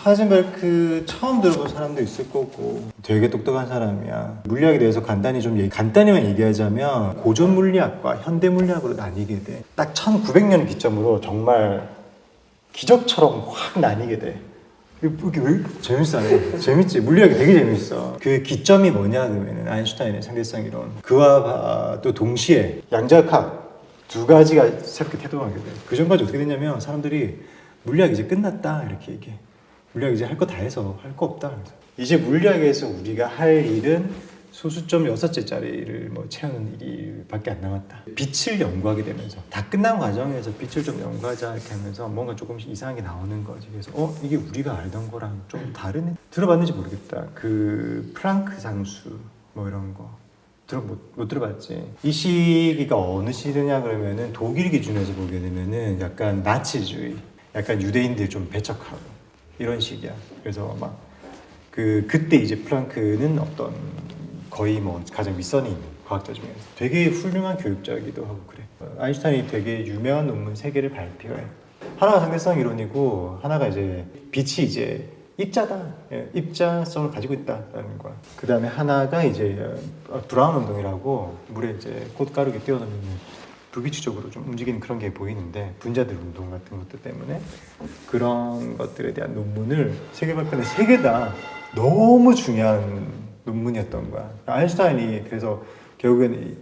하이젠베르크 처음 들어본 사람도 있을 거고 되게 똑똑한 사람이야. 물리학에 대해서 간단히만 얘기하자면 고전 물리학과 현대 물리학으로 나뉘게 돼. 딱 1900년을 기점으로 정말 기적처럼 확 나뉘게 돼. 이게 왜 재밌어? 재밌지? 물리학이 되게 재밌어. 그 기점이 뭐냐 그러면은 아인슈타인의 상대성 이론. 그와 또 동시에 양자역학 두 가지가 새롭게 태동하게 돼. 그 전까지 어떻게 됐냐면 사람들이 물리학 이제 끝났다 이렇게 얘기해. 물리학 이제 할 거 다 해서 할 거 없다. 이제 물리학에서 우리가 할 일은 소수점 6째짜리를 뭐 채우는 일밖에 안 남았다. 빛을 연구하게 되면서 다 끝난 과정에서 빛을 좀 연구하자 이렇게 하면서 뭔가 조금씩 이상한 게 나오는 거지. 그래서 이게 우리가 알던 거랑 좀 다르네. 들어봤는지 모르겠다. 그 플랑크 상수 뭐 이런 거 못 들어봤지. 이 시기가 어느 시기냐 그러면은 독일 기준에서 보게 되면은 약간 나치주의, 약간 유대인들 좀 배척하고 이런 시기야. 그래서 막 그때 이제 플랑크는 어떤 거의 뭐 가장 윗선에 있는 과학자 중에 되게 훌륭한 교육자이기도 하고 그래. 아인슈타인이 되게 유명한 논문 3개를 발표해. 하나가 상대성 이론이고 하나가 이제 빛이 이제 입자다, 입자성을 가지고 있다라는 거야. 그 다음에 하나가 이제 브라운 운동이라고 물에 이제 꽃가루게 띄워놓으면 불규칙적으로 좀 움직이는 그런 게 보이는데 분자들 운동 같은 것들 때문에 그런 것들에 대한 논문을 3개 발표했는데 3개 다 너무 중요한 논문이었던 거야. 아인슈타인이 그래서 결국에는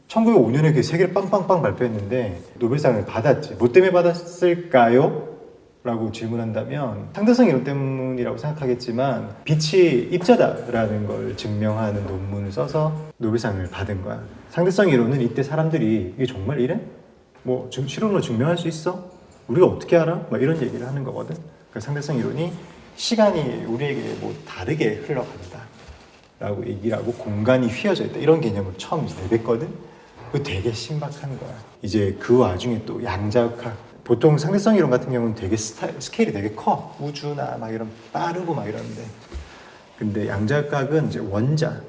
1905년에 그 3개를 빵빵빵 발표했는데 노벨상을 받았지. 뭐 때문에 받았을까요? 라고 질문한다면 상대성 이론 때문이라고 생각하겠지만 빛이 입자다라는 걸 증명하는 논문을 써서 노벨상을 받은 거야. 상대성 이론은 이때 사람들이 이게 정말 이래? 뭐 실험으로 증명할 수 있어? 우리가 어떻게 알아? 막 이런 얘기를 하는 거거든. 그러니까 상대성 이론이 시간이 우리에게 뭐 다르게 흘러간다 라고 얘기를 하고 공간이 휘어져 있다 이런 개념을 처음 내뱉거든. 그거 되게 신박한 거야. 이제 그 와중에 또 양자역학, 보통 상대성 이론 같은 경우는 되게 스케일이 되게 커. 우주나 막 이런 빠르고 막 이러는데 근데 양자역학은 이제 원자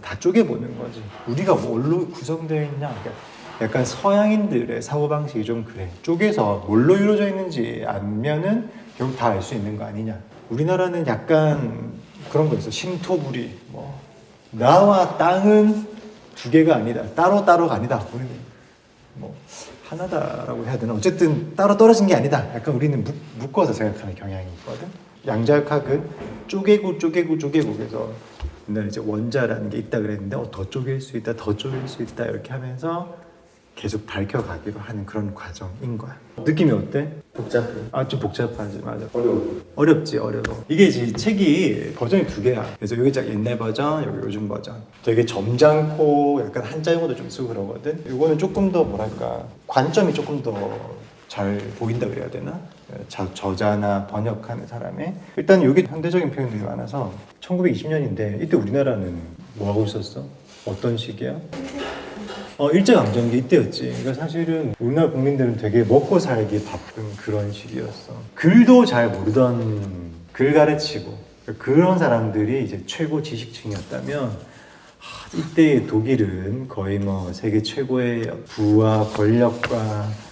다 쪼개보는 거지. 우리가 뭘로 구성되어 있냐. 그러니까 약간 서양인들의 사고방식이 좀 그래. 쪼개서 뭘로 이루어져 있는지 알면은 결국 다 알 수 있는 거 아니냐. 우리나라는 약간 그런 거 있어. 신토부리. 뭐 나와 땅은 두 개가 아니다. 따로따로가 아니다. 우리는 뭐 하나다라고 해야 되나? 어쨌든 따로 떨어진 게 아니다. 약간 우리는 묶어서 생각하는 경향이 있거든. 양자역학은 쪼개고 그래서 옛날에 이제 원자라는 게 있다 그랬는데 더 쪼갤 수 있다, 더 쪼갤 수 있다 이렇게 하면서 계속 밝혀가기로 하는 그런 과정인 거야. 느낌이 어때? 복잡해. 좀 복잡하지. 맞아. 어려워. 어렵지. 이게 이제 책이 버전이 2개야. 그래서 여기 딱 옛날 버전, 여기 요즘 버전. 되게 점잖고 약간 한자 용어도 좀 쓰고 그러거든. 이거는 조금 더 뭐랄까 관점이 조금 더 잘 보인다 그래야 되나? 저자나 번역하는 사람의 일단 여기 현대적인 표현들이 많아서 1920년인데 이때 우리나라는 뭐 하고 있었어? 어떤 시기야? 일제강점기 이때였지. 그러니까 사실은 우리나라 국민들은 되게 먹고 살기 바쁜 그런 시기였어. 글도 잘 모르던 글 가르치고 그런 사람들이 이제 최고 지식층이었다면 이때 독일은 거의 뭐 세계 최고의 부와 권력과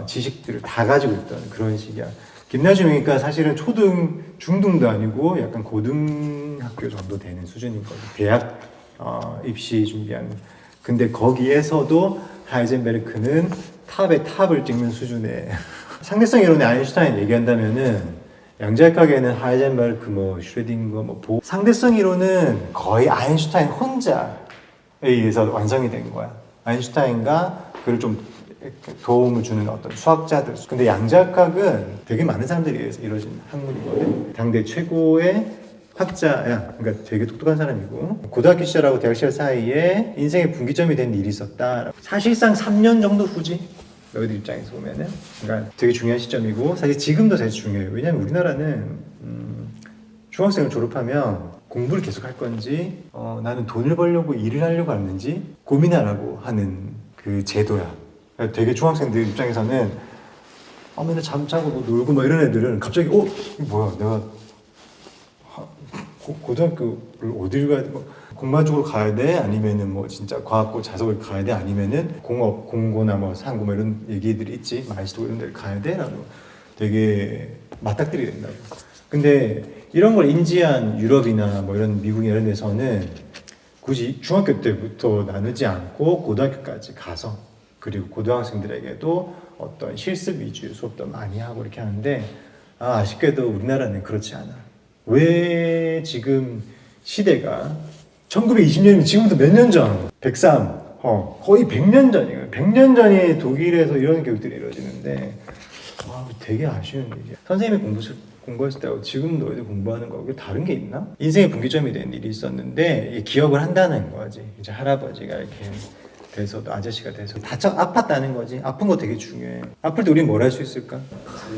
지식들을 다 가지고 있던 그런 시기야. 김나중이니까 사실은 초등, 중등도 아니고 약간 고등학교 정도 되는 수준인 거지. 대학 입시 준비하는. 근데 거기에서도 하이젠베르크는 탑의 탑을 찍는 수준의 상대성 이론의 아인슈타인 얘기한다면은 양자역학에는 하이젠베르크, 뭐 슈레딩거, 뭐 상대성 이론은 거의 아인슈타인 혼자에 의해서 완성이 된 거야. 아인슈타인과 그를 좀 도움을 주는 어떤 수학자들. 근데 양자역학은 되게 많은 사람들에 의해서 이루어진 학문이거든. 당대 최고의 학자야. 그러니까 되게 똑똑한 사람이고 고등학교 시절하고 대학 시절 사이에 인생의 분기점이 된 일이 있었다. 사실상 3년 정도 후지. 너희들 입장에서 보면은 그러니까 되게 중요한 시점이고 사실 지금도 되게 중요해요. 왜냐면 우리나라는 중학생을 졸업하면 공부를 계속 할 건지 나는 돈을 벌려고 일을 하려고 하는지 고민하라고 하는 그 제도야. 되게 중학생들 입장에서는 맨날 잠자고 뭐 놀고 뭐 이런 애들은 갑자기 이거 뭐야 내가 고등학교를 어디를 가야 돼? 뭐 공무원 쪽으로 가야 돼? 아니면은 뭐 진짜 과학고 자석을 가야 돼? 아니면은 공업, 공고나 뭐 상고 뭐 이런 얘기들이 있지. 마이스도 이런 데 가야 돼? 라고 되게 맞닥뜨리게 된다고. 근데 이런 걸 인지한 유럽이나 뭐 이런 미국 이런 데서는 굳이 중학교 때부터 나누지 않고 고등학교까지 가서 그리고 고등학생들에게도 어떤 실습 위주의 수업도 많이 하고 이렇게 하는데 아쉽게도 우리나라는 그렇지 않아. 왜 지금 시대가 1920년이면 지금부터 몇 년 전? 103. 거의 100년 전이에요. 100년 전에 독일에서 이런 교육들이 이루어지는데 되게 아쉬운 일이야. 선생님이 공부했을 때하고 지금 너희들 공부하는 거하고 다른 게 있나? 인생의 분기점이 된 일이 있었는데 기억을 한다는 거지. 이제 할아버지가 이렇게 돼서도 아저씨가 돼서 아팠다는 거지. 아픈 거 되게 중요해. 아플 때 우린 뭘 할 수 있을까?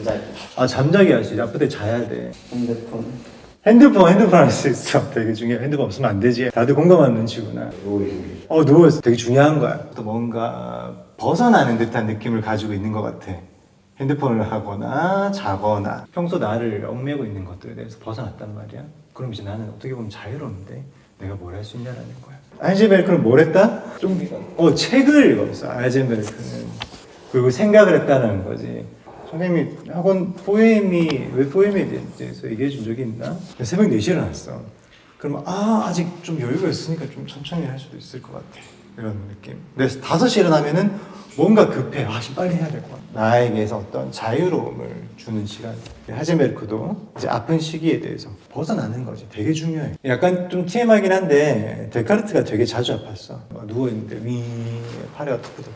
잠자기. 잠자기 할 수 있지. 아플 때 자야 돼. 핸드폰 할 수 있어. 되게 중요해. 핸드폰 없으면 안 되지. 다들 공감하는 눈치구나. 누워있는 누워있어. 되게 중요한 거야. 또 뭔가 벗어나는 듯한 느낌을 가지고 있는 것 같아. 핸드폰을 하거나 자거나 평소 나를 얽매고 있는 것들에 대해서 벗어났단 말이야. 그럼 이제 나는 어떻게 보면 자유로운데 내가 뭘 할 수 있냐라는 거야. 아이젠베르크는 뭘 했다? 책을 읽었어. 아이젠베르크는. 그리고 생각을 했다는 거지. 선생님이 학원 왜 포엠에 대해서 얘기해 준 적이 있나? 새벽 4시에 일어났어. 그러면 아직 좀 여유가 있으니까 좀 천천히 할 수도 있을 것 같아. 이런 느낌. 그래서 5시에 일어나면은 뭔가 급해. 빨리 해야 될 것 같아. 나에게서 어떤 자유로움을 주는 시간. 하젠베르크도 이제 아픈 시기에 대해서 벗어나는 거지. 되게 중요해. 약간 좀 TMI긴 한데 데카르트가 되게 자주 아팠어. 누워있는데 팔이 아프거든.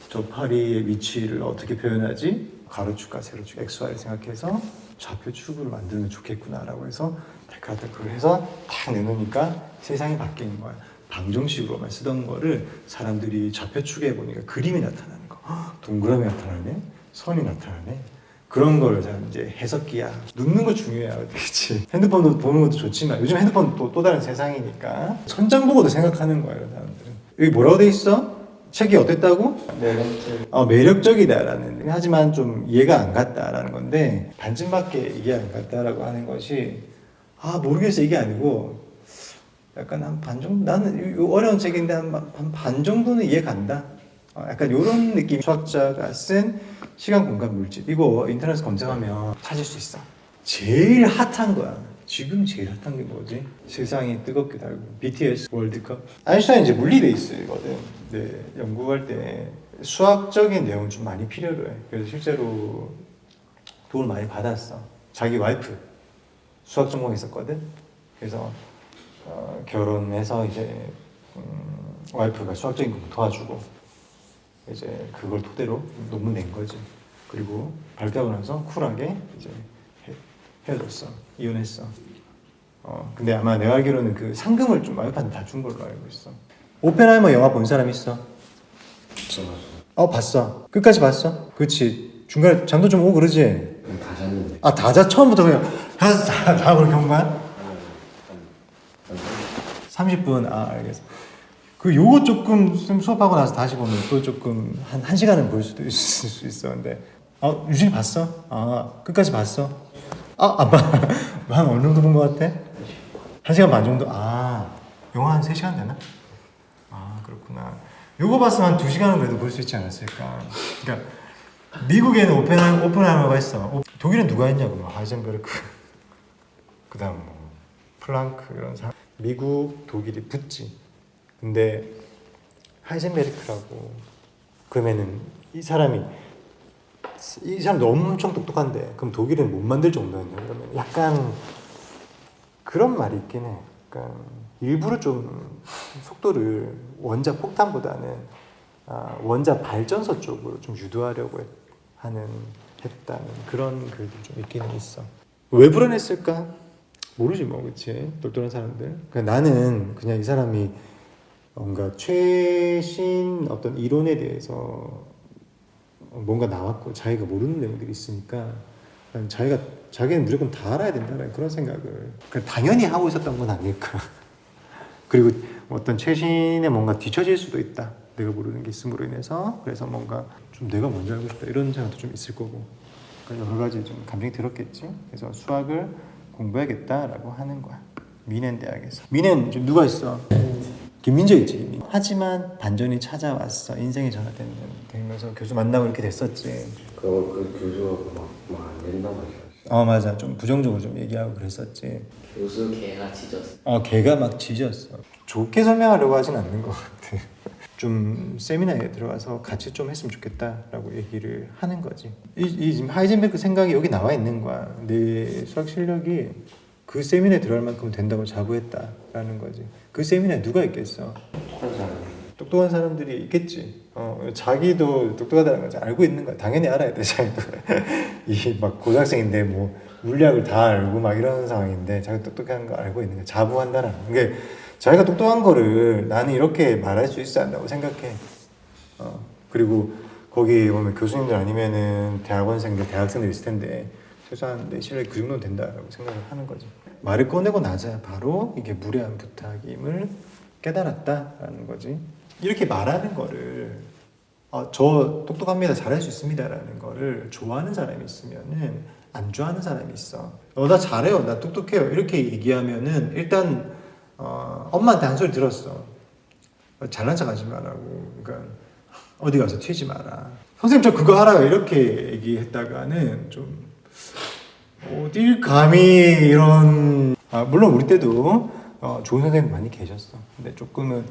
저 파리의 위치를 어떻게 표현하지? 가로축과 세로축, XY를 생각해서 좌표 축으로 만들면 좋겠구나라고 해서 데카르트 그걸 해서 딱 내놓으니까 세상이 바뀌는 거야. 방정식으로만 쓰던 거를 사람들이 좌표축에 보니까 그림이 나타나는 거. 동그라미 나타나네? 선이 나타나네? 그런 거를 이제 해석기야. 눕는 거 중요해. 그렇지? 핸드폰 보는 것도 좋지만 요즘 핸드폰 또 다른 세상이니까 천장 보고도 생각하는 거예요. 사람들은. 여기 뭐라고 돼 있어? 책이 어땠다고? 매력적이다라는. 하지만 좀 이해가 안 갔다라는 건데 반쯤밖에 이해 안 갔다라고 하는 것이 모르겠어 이게 아니고 약간 한 반 정도 나는 어려운 책인데 한 반 정도는 이해 간다. 약간 이런 느낌. 수학자가 쓴 시간 공간 물질 이거 인터넷 검색하면 찾을 수 있어. 제일 핫한 거야. 지금 제일 핫한 게 뭐지? 세상이 뜨겁게 달고 BTS 월드컵. 아인슈타인 이제 물리 베이스거든. 네, 연구할 때 수학적인 내용 좀 많이 필요로 해. 그래서 실제로 도움을 많이 받았어. 자기 와이프 수학 전공했었거든. 그래서 결혼해서 이제 와이프가 수학적인 거 도와주고 이제 그걸 토대로 논문 낸 거지. 그리고 발표하고 나서 쿨하게 이제 헤어졌어. 이혼했어. 근데 아마 내가 알기로는 그 상금을 좀 와이프한테 다 준 걸로 알고 있어. 오펜하이머 영화 본 사람 있어? 봤어. 끝까지 봤어? 그렇지. 중간에 잠도 좀 오고 그러지? 다 잤는데. 다 자? 처음부터 그냥 다 그렇게 온 거야? 30분. 알겠어. 요거 조금 수업하고 나서 다시 보면 또 조금 한 시간은 볼 수도 있을 수 있어. 근데 유진이 봤어? 끝까지 봤어? 안 봐. 한 어느 정도 본 것 같아? 1시간 반 정도? 영화 한 3시간 되나? 그렇구나. 요거 봤으면 한 2시간은 그래도 볼 수 있지 않았을까. 그러니까 미국에는 오펜하이머가 있어. 독일은 누가 있냐고. 하이젠베르크. 그 다음 플랑크 이런 사람. 미국, 독일이 붙지. 근데 하이젠베르크라고 그러면은 이 사람도 엄청 똑똑한데 그럼 독일은 못 만들 정도였냐 그러면 약간 그런 말이 있긴 해. 그러니까 일부러 좀 속도를 원자 폭탄보다는 원자 발전소 쪽으로 좀 유도하려고 했다는 그런 글도 좀 있기는 있어. 왜 불안했을까? 모르지 뭐. 그치? 똘똘한 사람들. 나는 그냥 이 사람이 뭔가 최신 어떤 이론에 대해서 뭔가 나왔고 자기가 모르는 내용들이 있으니까 자기는 무조건 다 알아야 된다는 그런 생각을 당연히 하고 있었던 건 아닐까. 그리고 어떤 최신에 뭔가 뒤처질 수도 있다. 내가 모르는 게 있음으로 인해서. 그래서 뭔가 좀 내가 먼저 알고 싶다 이런 생각도 좀 있을 거고. 그러니까 여러 가지 좀 감정이 들었겠지. 그래서 수학을 공부해야겠다라고 하는 거야. 미넨 대학에서. 미넨 누가 있어? 김민재 있지. 하지만 반전이 찾아왔어. 인생의 전화되면서 교수 만나고 이렇게 됐었지. 그 교수가 막 안 된다고 하셨어. 맞아. 좀 부정적으로 좀 얘기하고 그랬었지. 교수 개가 짖었어. 걔가 막 짖었어. 좋게 설명하려고 하진 않는 것 같아. 좀 세미나에 들어가서 같이 좀 했으면 좋겠다라고 얘기를 하는 거지. 이 지금 하이젠베르크 생각이 여기 나와 있는 거야. 내 수학 실력이 그 세미나에 들어갈 만큼 된다고 자부했다라는 거지. 그 세미나에 누가 있겠어? 똑똑한 사람. 똑똑한 사람들이 있겠지. 자기도 똑똑하다는 걸 알고 있는 거야. 당연히 알아야 돼, 자기도. 이 막 고등학생인데 뭐 물리학을 다 알고 막 이런 상황인데 자기 똑똑한 거 알고 있는 거야. 자부한다는 거. 그게 자기가 똑똑한 거를 나는 이렇게 말할 수 있어야 한다고 생각해. 그리고 거기 보면 교수님들 아니면은 대학원생들, 대학생들 있을 텐데 최소한 내 실력이 그 정도는 된다라고 생각을 하는 거지. 말을 꺼내고 나자 바로 이게 무례한 부탁임을 깨달았다라는 거지. 이렇게 말하는 거를 저 똑똑합니다, 잘할 수 있습니다라는 거를 좋아하는 사람이 있으면은 안 좋아하는 사람이 있어. 나 잘해요, 나 똑똑해요 이렇게 얘기하면은 일단 엄마한테 한 소리 들었어. 잘난 척하지 말라고. 그러니까 어디 가서 튀지 마라. 선생님 저 그거 알아요 이렇게 얘기했다가는 좀 어딜 감히 이런. 물론 우리 때도 좋은 선생님 많이 계셨어. 근데 조금은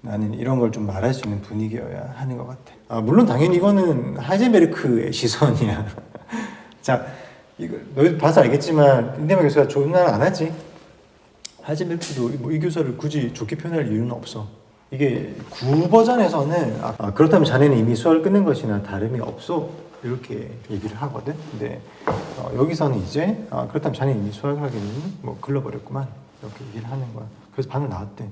나는 이런 걸 좀 말할 수 있는 분위기여야 하는 것 같아. 물론 당연히 이거는 하이젠베르크의 시선이야. 자, 이거 너희도 봐서 알겠지만 린데만 교수가 좋은 말 안 하지. 하이젠베르크도 뭐 이 교사를 굳이 좋게 표현할 이유는 없어. 이게 구 버전에서는 그렇다면 자네는 이미 수학을 끝낸 것이나 다름이 없어 이렇게 얘기를 하거든. 근데 여기서는 이제 그렇다면 자네는 이미 수학을 하기는 뭐 글러버렸구만 이렇게 얘기를 하는 거야. 그래서 반을 나왔대.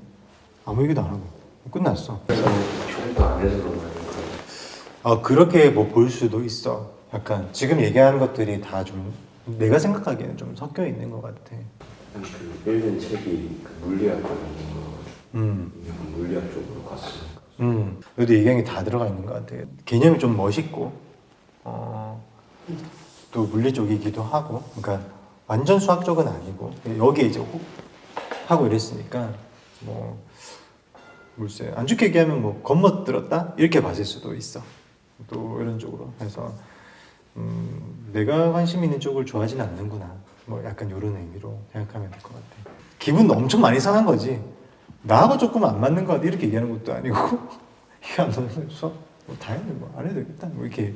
아무 얘기도 안 하고 끝났어. 그래서 표현도 안 해서 그런 거야. 그렇게 뭐 볼 수도 있어. 약간 지금 얘기하는 것들이 다 좀 내가 생각하기에는 좀 섞여 있는 것 같아. 그 읽은 책이 그 물리학 관련된 거. 물리학 쪽으로 갔으니까. 여기도 얘기한 게 다 들어가 있는 것 같아. 개념이 좀 멋있고, 또 물리 쪽이기도 하고, 그러니까 완전 수학 쪽은 아니고 여기에 이제 하고 이랬으니까 뭐 글쎄 안 좋게 얘기하면 뭐 겉멋들었다 이렇게 봤을 수도 있어. 또 이런 쪽으로 해서 내가 관심 있는 쪽을 좋아하진 않는구나. 뭐 약간 이런 의미로 생각하면 될 것 같아. 기분 엄청 많이 상한 거지. 나하고 조금 안 맞는 것 같아 이렇게 얘기하는 것도 아니고 야 너는 수업 뭐 당연히 뭐 안 해도 되겠다 뭐 이렇게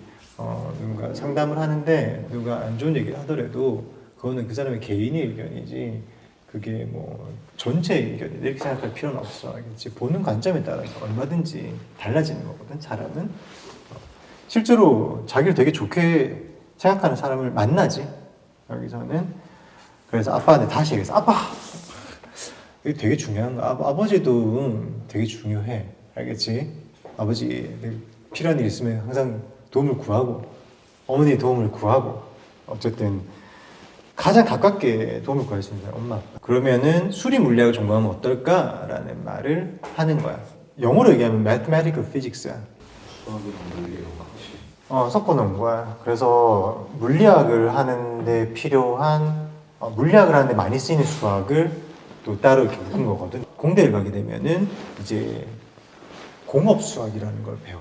누군가 상담을 하는데 누가 안 좋은 얘기를 하더라도 그거는 그 사람의 개인의 의견이지 그게 뭐 전체 의견이 이렇게 생각할 필요는 없어. 알겠지? 보는 관점에 따라서 얼마든지 달라지는 거거든. 사람은 실제로 자기를 되게 좋게 생각하는 사람을 만나지. 여기서는 그래서 아빠한테 다시 얘기해서 아빠 이게 되게 중요한 거야. 아버지도 되게 중요해. 알겠지? 아버지 필요한 일 있으면 항상 도움을 구하고 어머니의 도움을 구하고 어쨌든 가장 가깝게 도움을 구할 수 있는 사람 엄마 아빠. 그러면은 수리 물리학을 전공하면 어떨까라는 말을 하는 거야. 영어로 얘기하면 mathematical physics야. 수학이랑 물리랑 같이. 섞어 놓은 거야. 그래서 물리학을 하는데 필요한 물리학을 하는데 많이 쓰이는 수학을 또 따로 이렇게 묶은 거거든. 공대를 가게 되면은 이제 공업 수학이라는 걸 배워.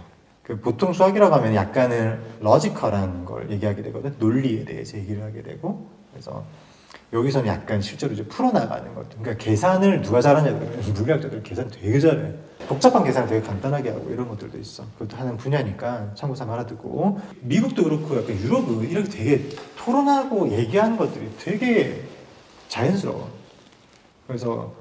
보통 수학이라고 하면 약간은 러지컬한 걸 얘기하게 되거든. 논리에 대해서 얘기를 하게 되고. 그래서 여기서는 약간 실제로 이제 풀어나가는 것. 그러니까 계산을 누가 잘하냐 그러면 물리학자들 계산 되게 잘해. 복잡한 계산을 되게 간단하게 하고 이런 것들도 있어. 그것도 하는 분야니까 참고 삼아 알아두고. 미국도 그렇고 약간 유럽은 이렇게 되게 토론하고 얘기하는 것들이 되게 자연스러워. 그래서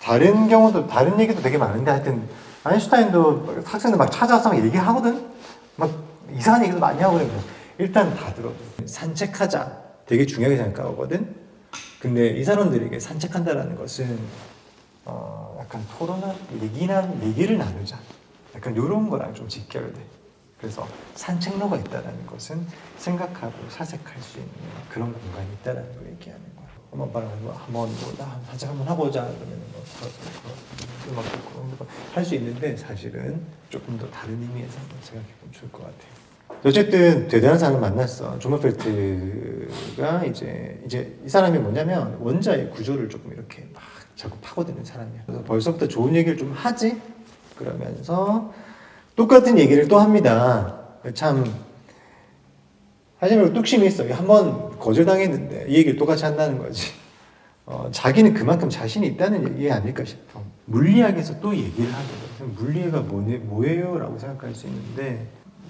다른 경우도 다른 얘기도 되게 많은데 하여튼 아인슈타인도 학생들 막 찾아와서 막 얘기하거든. 막 이상한 얘기도 많이 하고 그래. 일단 다 들어. 산책하자 되게 중요하게 생각하거든. 근데 이 사람들에게 산책한다라는 것은 약간 토론한 얘기를 나누자. 약간 이런 거랑 좀 직결돼. 그래서 산책로가 있다라는 것은 생각하고 사색할 수 있는 그런 공간이 있다라는 걸 얘기하는 거야. 엄마 아빠랑 한번 나 산책 한번 하고자 그러면 음악 듣고 할 수 있는데 사실은 조금 더 다른 의미에서 한번 생각해보면 좋을 것 같아요. 어쨌든 대단한 사람을 만났어. 조머펠트가 이제 이 사람이 뭐냐면 원자의 구조를 조금 이렇게 막 자꾸 파고드는 사람이야. 그래서 벌써부터 좋은 얘기를 좀 하지. 그러면서 똑같은 얘기를 또 합니다. 참 하지만 뚝심이 있어. 한번 거절당했는데 이 얘기를 똑같이 한다는 거지. 자기는 그만큼 자신이 있다는 얘기 아닐까 싶어. 물리학에서 또 얘기를 하거든. 물리학가 뭐예요? 라고 생각할 수 있는데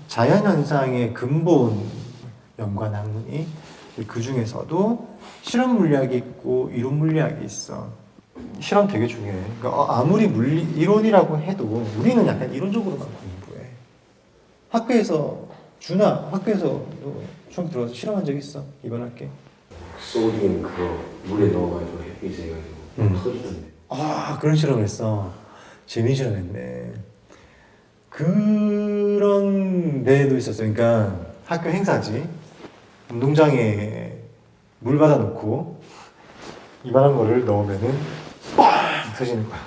자연현상의 근본 연관 학문이 그 중에서도 실험 물리학이 있고 이론 물리학이 있어. 실험 되게 중요해. 그러니까 아무리 이론이라고 해도 우리는 약간 이론적으로만 공부해. 학교에서 처음 들어가서 실험한 적 있어? 이번 학기? 소디움 그거 물에 넣어가지고 햇빛에 해가지고 터지던데. 아, 그런 실험을 했어. 재밌는 실험했네. 그런 데도 있었어. 그러니까 학교 행사지. 운동장에 물 받아놓고 이만한 거를 넣으면은 빵 터지는 거야.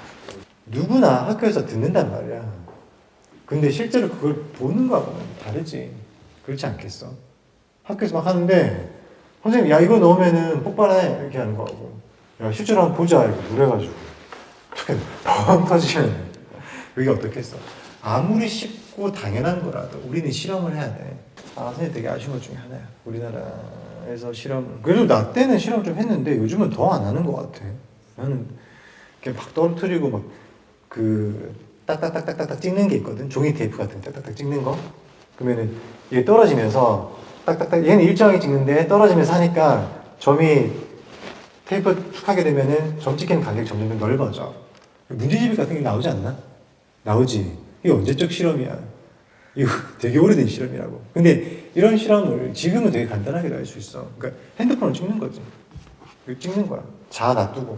누구나 학교에서 듣는단 말이야. 근데 실제로 그걸 보는 거하고는 다르지. 그렇지 않겠어? 학교에서 막 하는데 선생님 야 이거 넣으면은 폭발해 이렇게 하는 거하고 야 실제로 한번 보자 이렇게 물해가지고 어떻게 펑 터지면 그게 어떻겠어? 아무리 쉽고 당연한 거라도 우리는 실험을 해야 돼. 선생님 되게 아쉬운 것 중에 하나야. 우리나라에서 실험 그래도 나 때는 실험 좀 했는데 요즘은 더 안 하는 것 같아. 나는 이렇게 막 떨어뜨리고 막 그 딱딱딱딱딱 찍는 게 있거든. 종이 테이프 같은 딱딱딱 찍는 거. 그러면은 이게 떨어지면서 딱딱딱 얘는 일정하게 찍는데 떨어지면서 하니까 점이 테이프 툭 하게 되면은 점 찍히는 간격이 점점 넓어져. 문제집이 같은 게 나오지 않나? 나오지. 이게 언제적 실험이야. 이거 되게 오래된 실험이라고. 근데 이런 실험을 지금은 되게 간단하게도 할 수 있어. 그러니까 핸드폰으로 찍는 거지. 이거 찍는 거야. 자 놔두고.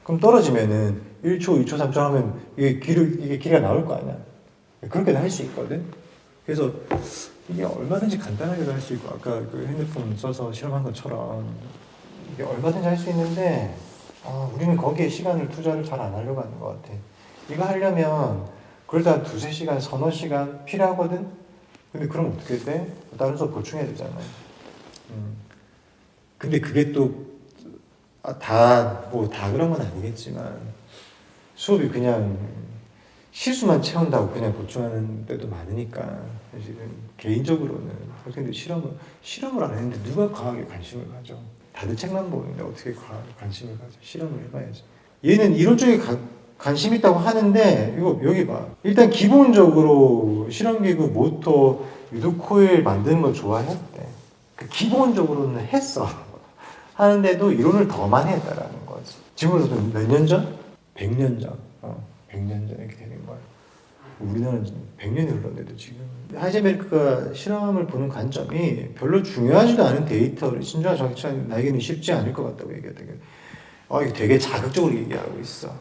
그럼 떨어지면은 1초, 2초, 3초 하면 이게 길이가 나올 거 아니야. 그렇게도 할 수 있거든. 그래서 이게 얼마든지 간단하게도 할 수 있고 아까 그 핸드폰 써서 실험한 것처럼 이게 얼마든지 할 수 있는데 우리는 거기에 시간을 투자를 잘 안 하려고 하는 것 같아. 이거 하려면 그러다 한 2-3시간, 서너 시간 필요하거든? 근데 그럼 어떻게 돼? 다른 수업 보충해야 되잖아. 근데 그게 또 다 그런 건 아니겠지만 수업이 그냥 실수만 채운다고 그냥 보충하는 데도 많으니까 사실은 개인적으로는 선생님들 실험을 안 했는데 누가 과학에 관심을 가져? 다들 책만 보는데 어떻게 과학에 관심을 가져? 실험을 해봐야지. 얘는 이론 쪽에 관심 있다고 하는데 이거 여기 봐. 일단 기본적으로 실험기구, 모터, 유도 코일 만드는 걸 좋아했대. 기본적으로는 했어. 하는데도 이론을 더 많이 했다라는 거지. 지금으로부터 몇 년 전? 100년 전. 100년 전 이렇게 되는 거야. 우리나라는 100년이 흘렀는데도 지금. 하이젠베르크가 실험을 보는 관점이 별로 중요하지도 않은 데이터를 신중하게 정확히 나에게는 쉽지 않을 것 같다고 얘기하더라고요. 이거 되게 자극적으로 얘기하고 있어.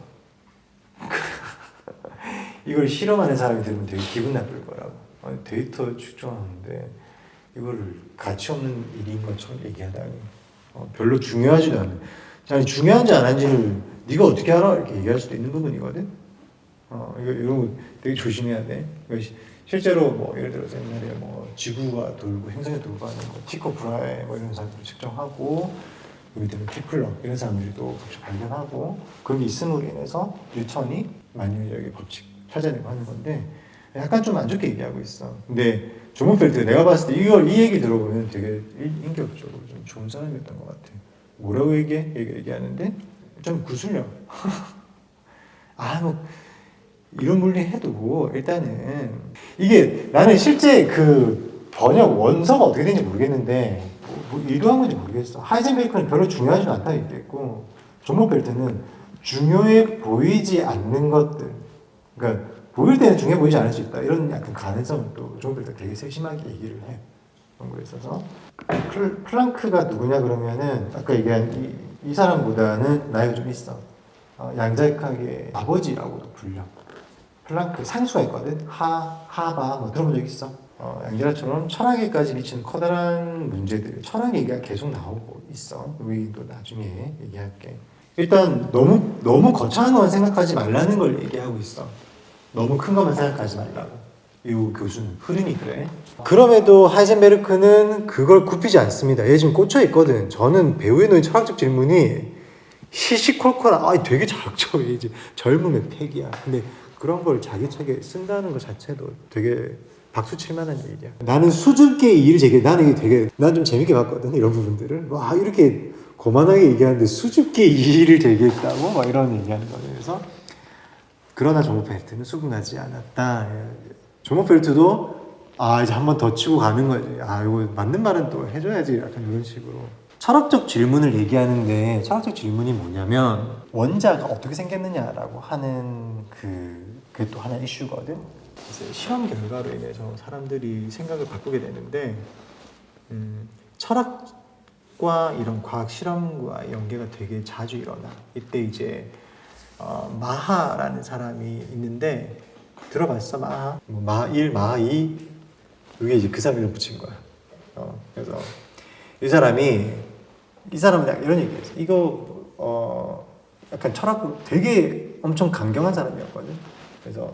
이걸 실험하는 사람이 들으면 되게 기분 나쁠 거라고. 데이터 측정하는데 이거를 가치 없는 일인 것처럼 얘기하다니. 별로 중요하지도 않은. 아니, 중요한지 안 한지를 네가 어떻게 알아? 이렇게 얘기할 수도 있는 부분이거든. 이런 거 되게 조심해야 돼. 실제로 뭐 예를 들어서 옛날에 뭐 지구가 돌고 행성이 돌고 하는 거 티코 브라헤 뭐 이런 사람들 측정하고 여기 때문에 케플러 이런 사람들도 발견하고 그런 게 있음으로 인해서 뉴턴이 만유인력의 법칙 찾아내고 하는 건데 약간 좀 안 좋게 얘기하고 있어. 근데 조먼펠트 내가 봤을 때 이 얘기 들어보면 되게 인격적으로 좀 좋은 사람이었던 것 같아. 뭐라고 얘기하는데 좀 구슬려. 이런 물리 해도 일단은 이게 나는 실제 그 번역 원서가 어떻게 되는지 모르겠는데 뭐 의도한 건지 모르겠어. 하이젠베르크는 별로 중요하지는 않다 얘기했고 조먼펠트는 중요해 보이지 않는 것들, 그러니까 보일 때는 중요해 보이지 않을 수 있다. 이런 약간 가능성을 또 조먼펠트가 되게 세심하게 얘기를 해. 그런 거에 있어서 플랑크가 누구냐 그러면은 아까 얘기한 이 사람보다는 나이가 좀 있어. 양자역학의 아버지라고도 불려. 플랑크 산수가 있거든. 하바 뭐 들어본 적 있어? 양자역처럼 철학에까지 미치는 커다란 문제들, 철학 얘기가 계속 나오고 있어. 우리도 나중에 얘기할게. 일단 너무 거창한 건 생각하지 말라는 걸 얘기하고 있어. 너무 큰 것만 생각하지 말라고. 이 교수는 흐름이 그래. 그럼에도 하이젠베르크는 그걸 굽히지 않습니다. 얘 지금 꽂혀 있거든. 저는 배우에 놓인 철학적 질문이 시시콜콜한 되게 자극적이지. 젊음의 패기야. 근데 그런 걸 자기 책에 쓴다는 것 자체도 되게 박수 칠 만한 얘기야. 나는 수줍게 이 일을 제기해. 나는 이게 되게 난 좀 재밌게 봤거든 이런 부분들을. 와 이렇게 거만하게 얘기하는데 수줍게 이 일을 제기했다고 막 이런 얘기하는 거예요. 그래서 그러나 조모펠트는 수긍하지 않았다. 조모펠트도 이제 한 번 더 치고 가는 거지. 이거 맞는 말은 또 해줘야지. 약간 이런 식으로. 철학적 질문을 얘기하는데 철학적 질문이 뭐냐면 원자가 어떻게 생겼느냐라고 하는 그게 또 하나 이슈거든. 이제 실험 결과로 인해서 사람들이 생각을 바꾸게 되는데 철학과 이런 과학 실험과 연계가 되게 자주 일어나. 이때 이제 마하라는 사람이 있는데 들어봤어? 마하? 뭐 마하 1, 마하 2 이게 이제 그 사람 이름 붙인 거야. 그래서 이 사람은 약간 이런 얘기했어. 이거 약간 철학으로 되게 엄청 강경한 사람이었거든. 그래서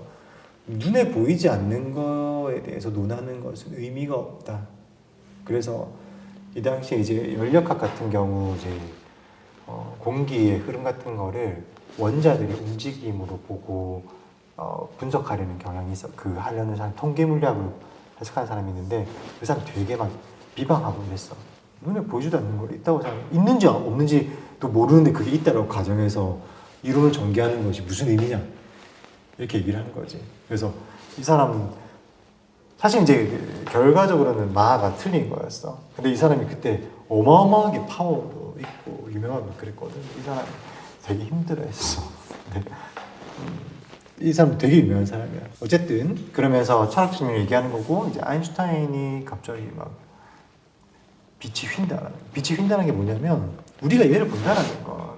눈에 보이지 않는 거에 대해서 논하는 것은 의미가 없다. 그래서 이 당시에 이제 연력학 같은 경우 이제 공기의 흐름 같은 거를 원자들의 움직임으로 보고 분석하려는 경향이 있어. 하려는 사람 통계 물리학을 해석하는 사람이 있는데 그 사람 되게 막 비방하고 이랬어. 눈에 보이지도 않는 걸 있다고 생각. 있는지 없는지 또 모르는데 그게 있다라고 가정해서 이론을 전개하는 것이 무슨 의미냐 이렇게 얘기를 하는 거지. 그래서 이 사람은 사실 이제 결과적으로는 마하가 틀린 거였어. 근데 이 사람이 그때 어마어마하게 파워도 있고 유명하고 그랬거든. 이 사람이 되게 힘들어했어. 이 사람 되게 유명한 사람이야. 어쨌든 그러면서 철학심을 얘기하는 거고 이제 아인슈타인이 갑자기 막 빛이 휜다는 게 뭐냐면 우리가 얘를 본다라는 건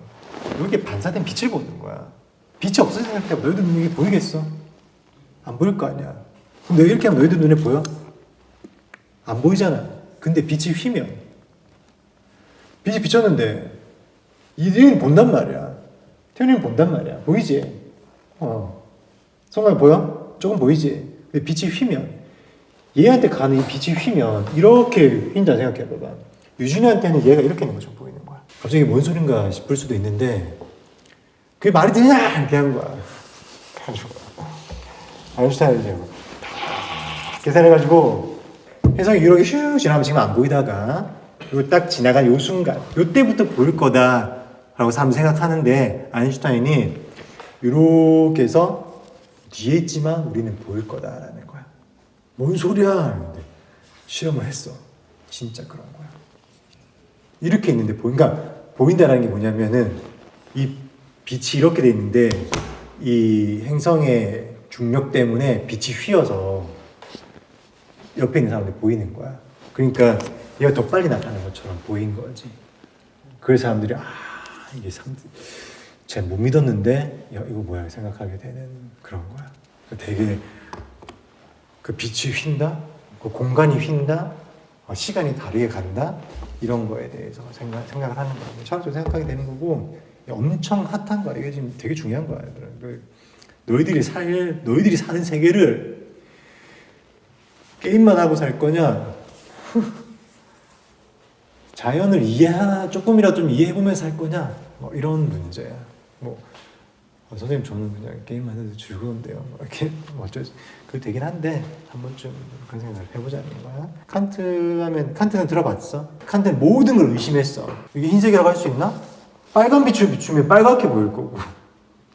이렇게 반사된 빛을 보는 거야. 빛이 없어진 생각해봐. 너희들 눈에 보이겠어? 안 보일 거 아니야. 그럼 내가 이렇게 하면 너희들 눈에 보여? 안 보이잖아. 근데 빛이 휘면 빛이 비쳤는데 이들은 본단 말이야. 태훈이는 본단 말이야. 보이지? 성광이 보여? 조금 보이지? 근데 빛이 휘면 얘한테 가는 이 빛이 휘면 이렇게 휜다 생각해봐봐. 유준이한테는 얘가 이렇게 있는 것처럼 보이는 거야. 갑자기 뭔 소린가 싶을 수도 있는데 그게 말이 되냐? 이렇게 한 거야. 그래가지고 아인슈타인이 이제 계산해가지고 해성이 이렇게 슉 지나면 지금 안 보이다가 그리고 딱 지나간 요 순간 요때부터 보일 거다라고 사람들이 생각하는데 아인슈타인이 이렇게 해서 뒤에 있지만 우리는 보일 거다라는 거야. 뭔 소리야? 근데 실험을 했어. 진짜 그런 거야. 이렇게 있는데 보인다라는 게 뭐냐면은 이 빛이 이렇게 돼 있는데 이 행성의 중력 때문에 빛이 휘어서 옆에 있는 사람들이 보이는 거야. 그러니까 얘가 더 빨리 나타나는 것처럼 보인 거지. 그래서 사람들이 이게 잘 못 믿었는데 이거 뭐야 생각하게 되는 그런 거야. 되게 그 빛이 휜다, 그 공간이 휜다, 시간이 다르게 간다 이런 거에 대해서 생각을 하는 거야. 철학적으로 생각하게 되는 거고 엄청 핫한 거야. 이게 지금 되게 중요한 거야. 너희들이 사는 세계를 게임만 하고 살 거냐? 자연을 조금이라도 좀 이해해보면서 살 거냐? 뭐 이런 문제야. 선생님 저는 그냥 게임만 해도 즐거운데요. 이렇게 그게 되긴 한데 한 번쯤 그런 생각을 해보자는 거야. 칸트는 들어봤어? 칸트는 모든 걸 의심했어. 이게 흰색이라고 할 수 있나? 빨간 빛을 비추면 빨갛게 보일 거고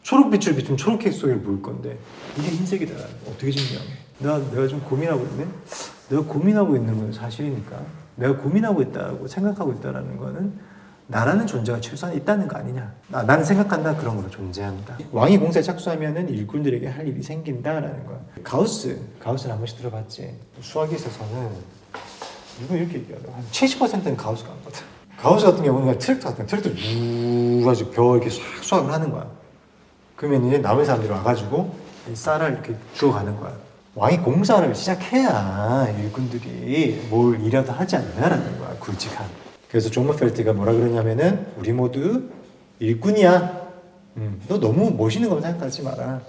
초록 빛을 비추면 초록색 속에 보일 건데 이게 흰색이다. 어떻게 증명해? 내가 좀 고민하고 있네? 내가 고민하고 있는 건 사실이니까 내가 고민하고 있다고 생각하고 있다는 거는 나라는 존재가 최소한 있다는 거 아니냐. 나는 생각한다. 그런 걸로 존재한다. 왕이 공세에 착수하면은 일꾼들에게 할 일이 생긴다라는 거야. 가우스는 한 번씩 들어봤지. 수학에 있어서는 누구 이렇게 얘기하더라. 한 70%는 가우스가 하거든. 가우스 같은 경우는 트랙터를 우 가지고 벼 이렇게 싹 수학을 하는 거야. 그러면 이제 남은 사람들이 와가지고 이 쌀을 이렇게 주워가는 거야. 왕이 공사를 시작해야 일꾼들이 뭘 일이라도 하지 않냐라는 거야. 굵직한. 그래서 조모펠트가 뭐라 그러냐면은 우리 모두 일꾼이야. 너 너무 멋있는 것만 생각하지 마라.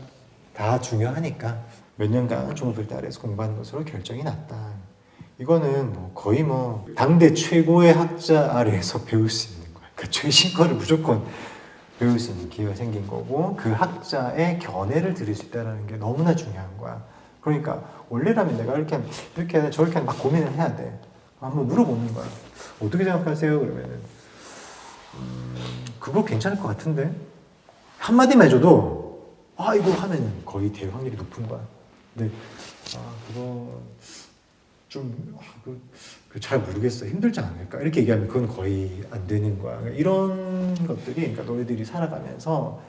다 중요하니까. 몇 년간 조모펠트 아래에서 공부하는 것으로 결정이 났다. 이거는 거의 당대 최고의 학자 아래에서 배울 수 있는 거야. 그러니까 최신 거를 무조건 배울 수 있는 기회가 생긴 거고 그 학자의 견해를 들을 수 있다는 게 너무나 중요한 거야. 그러니까 원래라면 내가 이렇게 해야 돼, 저렇게 막 고민을 해야 돼. 한번 물어보는 거야. 어떻게 생각하세요? 그러면은 그거 괜찮을 것 같은데 한마디만 해줘도 이거 하면은 거의 될 확률이 높은 거야. 근데 그거 좀 잘 모르겠어, 힘들지 않을까 이렇게 얘기하면 그건 거의 안 되는 거야. 그러니까 이런 것들이, 그러니까 너희들이 살아가면서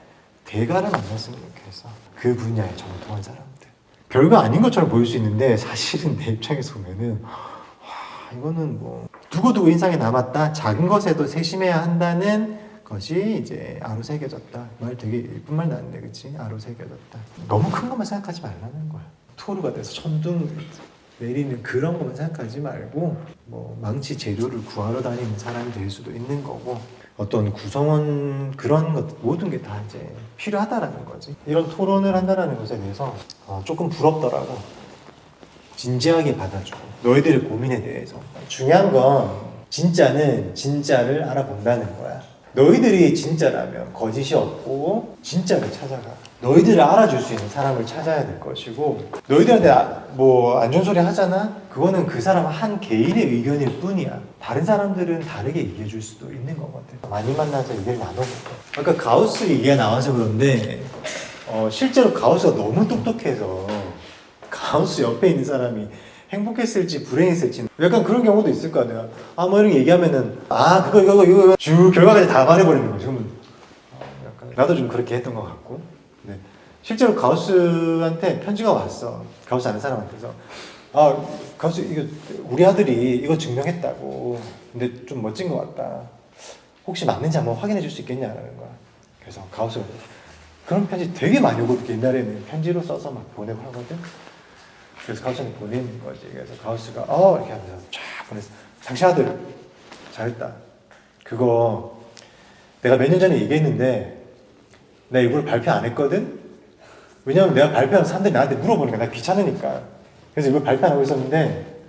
대가를 만났으면 좋겠어. 그 분야에 정통한 사람들. 별거 아닌 것처럼 보일 수 있는데 사실은 내 입장에서 보면은 이거는 뭐 두고두고 인상이 남았다, 작은 것에도 세심해야 한다는 것이 이제 아로 새겨졌다. 말 되게 예쁜 말 나왔네, 그치? 아로 새겨졌다. 너무 큰 것만 생각하지 말라는 거야. 토르가 돼서 천둥 내리는 그런 것만 생각하지 말고 뭐 망치 재료를 구하러 다니는 사람이 될 수도 있는 거고, 어떤 구성원 그런 것 모든 게 다 이제 필요하다라는 거지. 이런 토론을 한다라는 것에 대해서 조금 부럽더라고. 진지하게 받아주고 너희들의 고민에 대해서. 중요한 건 진짜는 진짜를 알아본다는 거야. 너희들이 진짜라면 거짓이 없고 진짜를 찾아가. 너희들을 알아줄 수 있는 사람을 찾아야 될 것이고, 너희들한테 뭐 안전소리 하잖아? 그거는 그 사람 한 개인의 의견일 뿐이야. 다른 사람들은 다르게 얘기해 줄 수도 있는 거거든. 많이 만나서 얘기를 나눠볼게. 아까 가우스 얘기가 나와서 그런데 실제로 가우스가 너무 똑똑해서 가우스 옆에 있는 사람이 행복했을지 불행했을지 약간 그런 경우도 있을 거 아니야. 뭐 이런 얘기하면은 이거 쭉 결과까지 다 말해버리는 거지. 그러면 약간 나도 좀 그렇게 했던 것 같고. 네. 실제로 가우스한테 편지가 왔어. 가우스 아는 사람한테서 가우스 이거 우리 아들이 이거 증명했다고. 근데 좀 멋진 것 같다. 혹시 맞는지 한번 확인해 줄 수 있겠냐라는 거야. 그래서 가우스가 그런 편지 되게 많이 오고 옛날에는 편지로 써서 막 보내고 하거든. 그래서 가우스한테 보내는 거지. 그래서 가우스가 이렇게 하면서 쫙 보냈어. 당신 아들 잘했다. 그거 내가 몇 년 전에 얘기했는데 내가 일부러 발표 안 했거든. 왜냐면 내가 발표하면 사람들이 나한테 물어보니까 나 귀찮으니까. 그래서 일부러 발표 안 하고 있었는데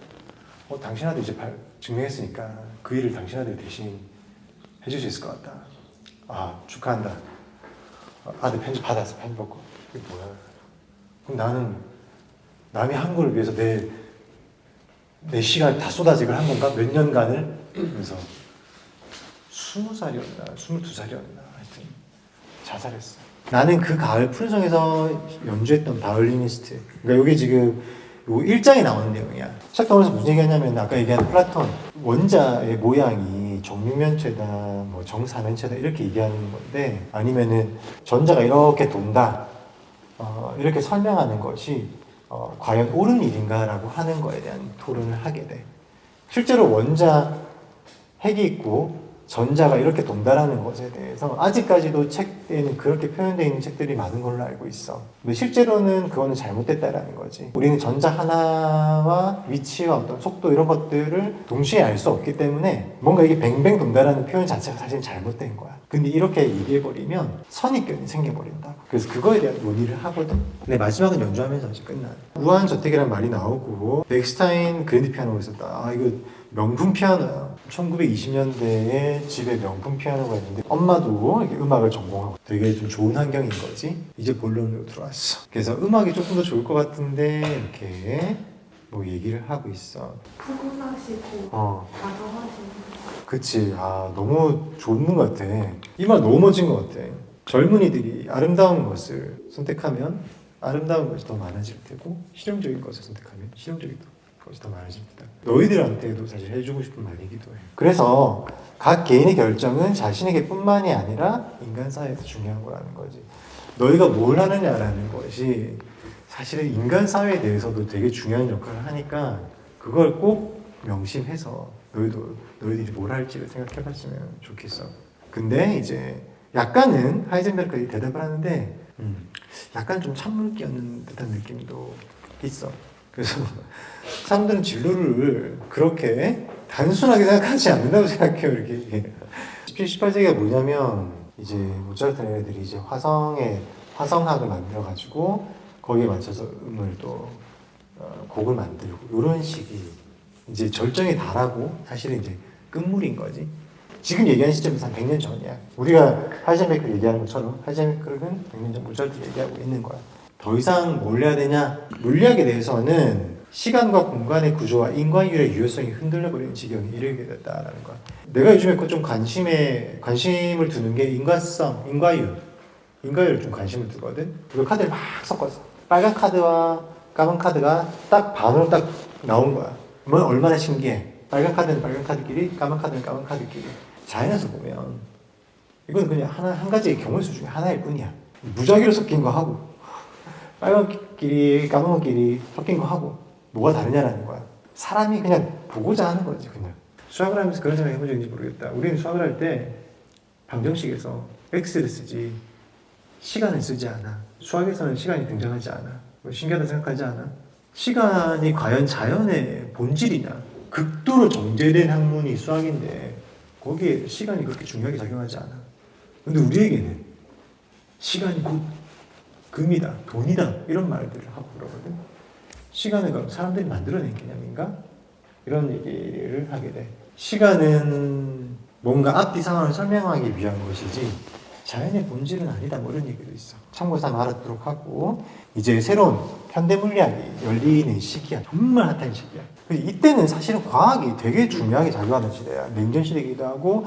당신 아들 이제 증명했으니까 그 일을 당신 아들 대신 해줄 수 있을 것 같다. 축하한다. 아들 편지 받았어. 편지 받고. 이게 뭐야? 그럼 나는 남이 한 거를 위해서 내 시간을 다 쏟아지게 한 건가? 몇 년간을? 그래서 20살이었나 22살이었나 하여튼 자살했어. 나는 그 가을 푸른성에서 연주했던 바이올리니스트, 그러니까 여기 지금 요 1장에 나오는 내용이야. 시작하면서 무슨 얘기하냐면 아까 얘기한 플라톤 원자의 모양이 정육면체다 뭐 정사면체다 이렇게 얘기하는 건데, 아니면은 전자가 이렇게 돈다 이렇게 설명하는 것이 과연 옳은 일인가라고 하는 거에 대한 토론을 하게 돼. 실제로 원자 핵이 있고 전자가 이렇게 돈다라는 것에 대해서 아직까지도 책에는 그렇게 표현되어 있는 책들이 많은 걸로 알고 있어. 근데 실제로는 그거는 잘못됐다라는 거지. 우리는 전자 하나와 위치와 어떤 속도 이런 것들을 동시에 알 수 없기 때문에 뭔가 이게 뱅뱅 돈다라는 표현 자체가 사실 잘못된 거야. 근데 이렇게 얘기해버리면 선입견이 생겨버린다. 그래서 그거에 대한 논의를 하거든. 근데 마지막은 연주하면서 이제 끝나. 무한저택이라는 말이 나오고 벡스타인 그랜드 피아노가 있었다. 이거 명품 피아노야. 1920년대에 집에 명품 피아노가 있는데 엄마도 이렇게 음악을 전공하고 되게 좀 좋은 환경인 거지. 이제 본론으로 들어왔어. 그래서 음악이 조금 더 좋을 것 같은데 이렇게 뭐 얘기를 하고 있어. 푸근하시고 다정하시고. 그치. 너무 좋은 것 같아. 이 말 너무 멋진 것 같아. 젊은이들이 아름다운 것을 선택하면 아름다운 것이 더 많아질 테고, 실용적인 것을 선택하면 실용적인 것이 더 많아질 테다. 너희들한테도 사실 해주고 싶은 말이기도 해. 그래서 각 개인의 결정은 자신에게 뿐만이 아니라 인간 사회에서 중요한 거라는 거지. 너희가 뭘 하느냐라는 것이 사실은 인간 사회에 대해서도 되게 중요한 역할을 하니까 그걸 꼭 명심해서 너희들이 뭘 할지를 생각해봤으면 좋겠어. 근데 이제 약간은 하이젠베르크가 대답을 하는데 약간 좀 찬물 끼얹는 듯한 느낌도 있어. 그래서 사람들은 진로를 그렇게 단순하게 생각하지 않는다고 생각해요. 이렇게 17, 18세기가 뭐냐면 이제 모차르트는 애들이 이제 화성학을 만들어가지고 거기에 맞춰서 음을 또 곡을 만들고 이런 식이 이제 절정에 달하고 사실은 이제 끝물인 거지. 지금 얘기하는 시점에서 한 100년 전이야. 우리가 하이젠베크를 얘기하는 것처럼 하이젠베크는 100년 전 모차르트 얘기하고 있는 거야. 더 이상 뭘 해야 되냐? 물리학에 대해서는 시간과 공간의 구조와 인과율의 유효성이 흔들려버리는 지경에 이르게 됐다라는 거야. 내가 요즘에 좀 관심을 두는 게 인과성, 인과율에 좀 관심을 두거든. 그 카드를 막 섞었어. 빨간 카드와 까만 카드가 딱 반으로 딱 나온 거야. 뭐 얼마나 신기해. 빨간 카드는 빨간 카드끼리, 까만 카드는 까만 카드끼리. 자연에서 보면 이건 그냥 한 가지의 경우의 수 중에 하나일 뿐이야. 무작위로 섞인 거 하고 빨간 끼리 까만 끼리 섞인 거 하고 뭐가 다르냐라는 거야. 사람이 그냥 보고자 하는 거지 그냥. 수학을 하면서 그런 생각 해본 적인지 모르겠다. 우리는 수학을 할 때 방정식에서 x를 쓰지 시간을 쓰지 않아. 수학에서는 시간이 등장하지 않아. 신기하다 생각하지 않아? 시간이 과연 자연의 본질이냐? 극도로 정제된 학문이 수학인데 거기에 시간이 그렇게 중요하게 작용하지 않아. 근데 우리에게는 시간이 곧 금이다, 돈이다 이런 말들을 하고 그러거든. 시간은 그럼 사람들이 만들어낸 개념인가? 이런 얘기를 하게 돼. 시간은 뭔가 앞뒤 상황을 설명하기 위한 것이지 자연의 본질은 아니다 뭐 이런 얘기도 있어. 참고해서 한번 알아두도록 하고 이제 새로운 현대 물리학이 열리는 시기야. 정말 핫한 시기야. 이때는 사실은 과학이 되게 중요하게 작용하는 시대야. 냉전 시대이기도 하고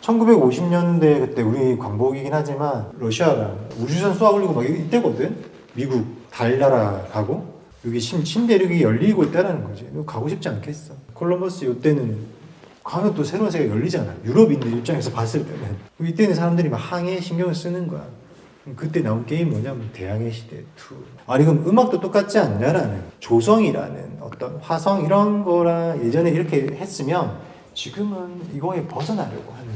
1950년대 그때 우리 광복이긴 하지만 러시아가 우주선 쏘아 올리고 막 이때거든. 미국 달나라 가고 여기 신대륙이 열리고 있다는 거지. 너 가고 싶지 않겠어. 콜럼버스 이때는 가면 또 새로운 세계가 열리잖아. 유럽인들 입장에서 봤을 때는. 이때는 사람들이 막 항해에 신경을 쓰는 거야. 그때 나온 게임 뭐냐면 대항해 시대 2. 아니 그럼 음악도 똑같지 않냐라는 조성이라는 어떤 화성 이런 거라 예전에 이렇게 했으면 지금은 이거에 벗어나려고 하는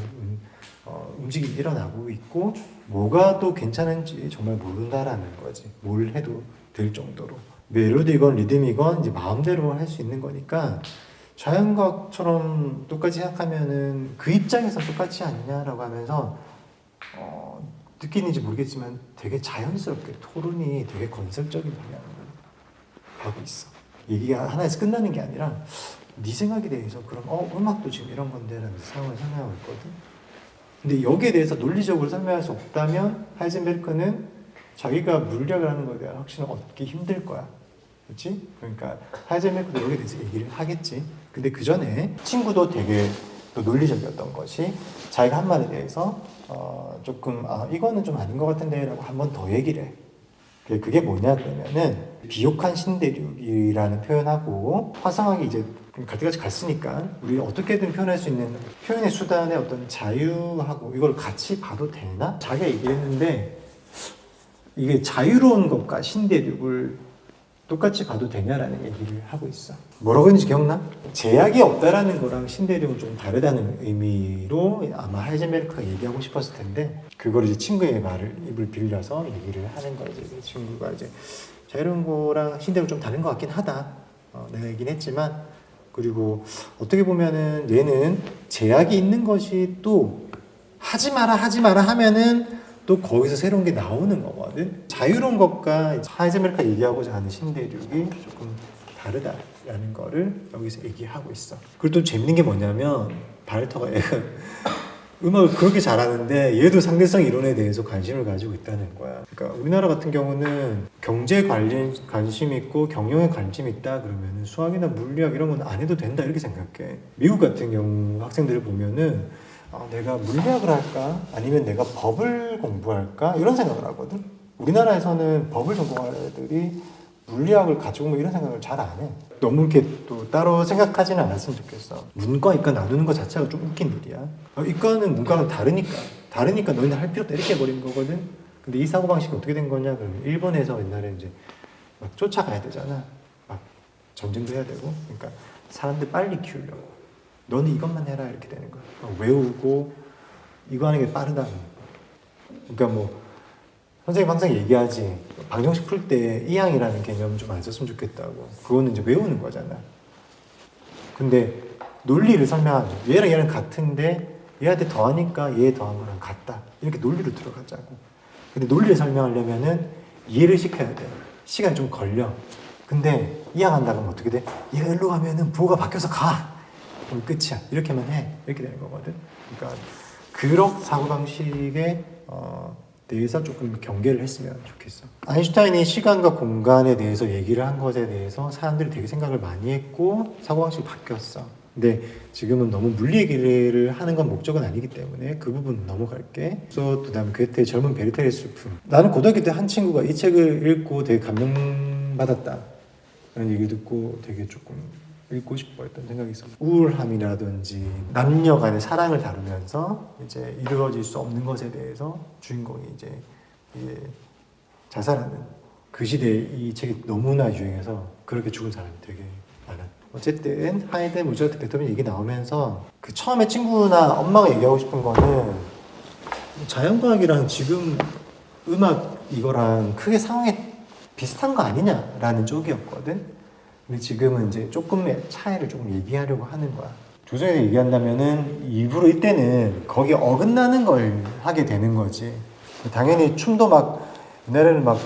움직임이 일어나고 있고 뭐가 또 괜찮은지 정말 모른다라는 거지. 뭘 해도 될 정도로. 멜로디건 리듬이건 이제 마음대로 할 수 있는 거니까 자연과학처럼 똑같이 생각하면은 그 입장에서 똑같지 않냐라고 하면서 느끼는지 모르겠지만 되게 자연스럽게 토론이 되게 건설적인 방향으로 가고 있어. 얘기가 하나에서 끝나는 게 아니라 네 생각에 대해서 그럼 음악도 지금 이런 건데 라면서 상황을 설명하고 있거든. 근데 여기에 대해서 논리적으로 설명할 수 없다면 하이젠베르크는 자기가 물리학을 하는 거에 대한 확신을 얻기 힘들 거야. 그렇지? 그러니까 하이젠베르크도 여기에 대해서 얘기를 하겠지. 근데 그 전에 친구도 되게 또 논리적이었던 것이 자기가 한 말에 대해서 조금 이거는 좀 아닌 것 같은데 라고 한 번 더 얘기를 해. 그게 뭐냐 그러면은 비옥한 신대륙이라는 표현하고 화성학이 이제 가지가지 갔으니까 우리 어떻게든 표현할 수 있는 표현의 수단의 어떤 자유하고 이걸 같이 봐도 되나? 자기가 얘기를 했는데 이게 자유로운 것과 신대륙을 똑같이 봐도 되냐라는 얘기를 하고 있어. 뭐라고 했는지 기억나? 제약이 없다라는 거랑 신대륙은 좀 다르다는 의미로 아마 하이젠베르크가 얘기하고 싶었을 텐데 그걸 이제 친구의 말을 입을 빌려서 얘기를 하는 거지. 친구가 이제 자유로운 거랑 신대륙 좀 다른 것 같긴 하다. 내가 얘기는 했지만 그리고 어떻게 보면은 얘는 제약이 있는 것이 또 하지 마라 하면은 또 거기서 새로운 게 나오는 거거든. 자유로운 것과 하이젠베르크가 얘기하고자 하는 신대륙이 조금 다르다라는 거를 여기서 얘기하고 있어. 그리고 또 재밌는 게 뭐냐면 바르터가 얘가 음악을 그렇게 잘하는데 얘도 상대성 이론에 대해서 관심을 가지고 있다는 거야. 그러니까 우리나라 같은 경우는 경제에 관심 있고 경영에 관심 있다 그러면은 수학이나 물리학 이런 건 안 해도 된다 이렇게 생각해. 미국 같은 경우 학생들을 보면은 내가 물리학을 할까? 아니면 내가 법을 공부할까? 이런 생각을 하거든. 우리나라에서는 법을 전공하는 애들이 물리학을 가지고 뭐 이런 생각을 잘 안 해. 너무 이렇게 또 따로 생각하지는 않았으면 좋겠어. 문과, 이과 나누는 것 자체가 좀 웃긴 일이야. 이과는 문과랑 다르니까 너희는 할 필요 없다 이렇게 해버린 거거든. 근데 이 사고방식이 어떻게 된 거냐? 그러면 일본에서 옛날에 이제 막 쫓아가야 되잖아. 막 전쟁도 해야 되고. 그러니까 사람들 빨리 키우려고. 너는 이것만 해라 이렇게 되는 거야. 외우고 이거 하는 게 빠르다. 그러니까 뭐 선생님 항상 얘기하지. 방정식 풀 때 이항이라는 개념 좀 안 썼으면 좋겠다고. 그거는 이제 외우는 거잖아. 근데 논리를 설명하죠. 얘랑 얘랑 같은데 얘한테 더하니까 얘 더한 거랑 같다. 이렇게 논리로 들어가자고. 근데 논리를 설명하려면은 이해를 시켜야 돼. 시간이 좀 걸려. 근데 이항한다 그러면 어떻게 돼? 얘가 일로 가면은 부호가 바뀌어서 가. 그럼 끝이야. 이렇게만 해. 이렇게 되는 거거든. 그러니까 그런 사고방식의 대해서 조금 경계를 했으면 좋겠어. 아인슈타인이 시간과 공간에 대해서 얘기를 한 것에 대해서 사람들이 되게 생각을 많이 했고 사고방식이 바뀌었어. 근데 지금은 너무 물리 얘기를 하는 건 목적은 아니기 때문에 그 부분 넘어갈게. 그래서 그다음에 괴테의 젊은 베르테르 술프. 나는 고등학교 때 한 친구가 이 책을 읽고 되게 감명받았다 라는 얘기를 듣고 되게 조금 읽고 싶어 했던 생각이 있어요. 우울함이라든지 남녀 간의 사랑을 다루면서 이제 이루어질 수 없는 것에 대해서 주인공이 이제 자살하는 그 시대에 이 책이 너무나 유행해서 그렇게 죽은 사람이 되게 많아. 어쨌든 하이든, 모차르트, 베토벤 얘기 나오면서 그 처음에 친구나 엄마가 얘기하고 싶은 거는 자연과학이랑 지금 음악 이거랑 크게 상황이 비슷한 거 아니냐라는 쪽이었거든. 근데 지금은 이제 조금의 차이를 조금 얘기하려고 하는 거야. 조선에 얘기한다면은 일부러 이때는 거기에 어긋나는 걸 하게 되는 거지. 당연히 춤도 막 옛날에는 막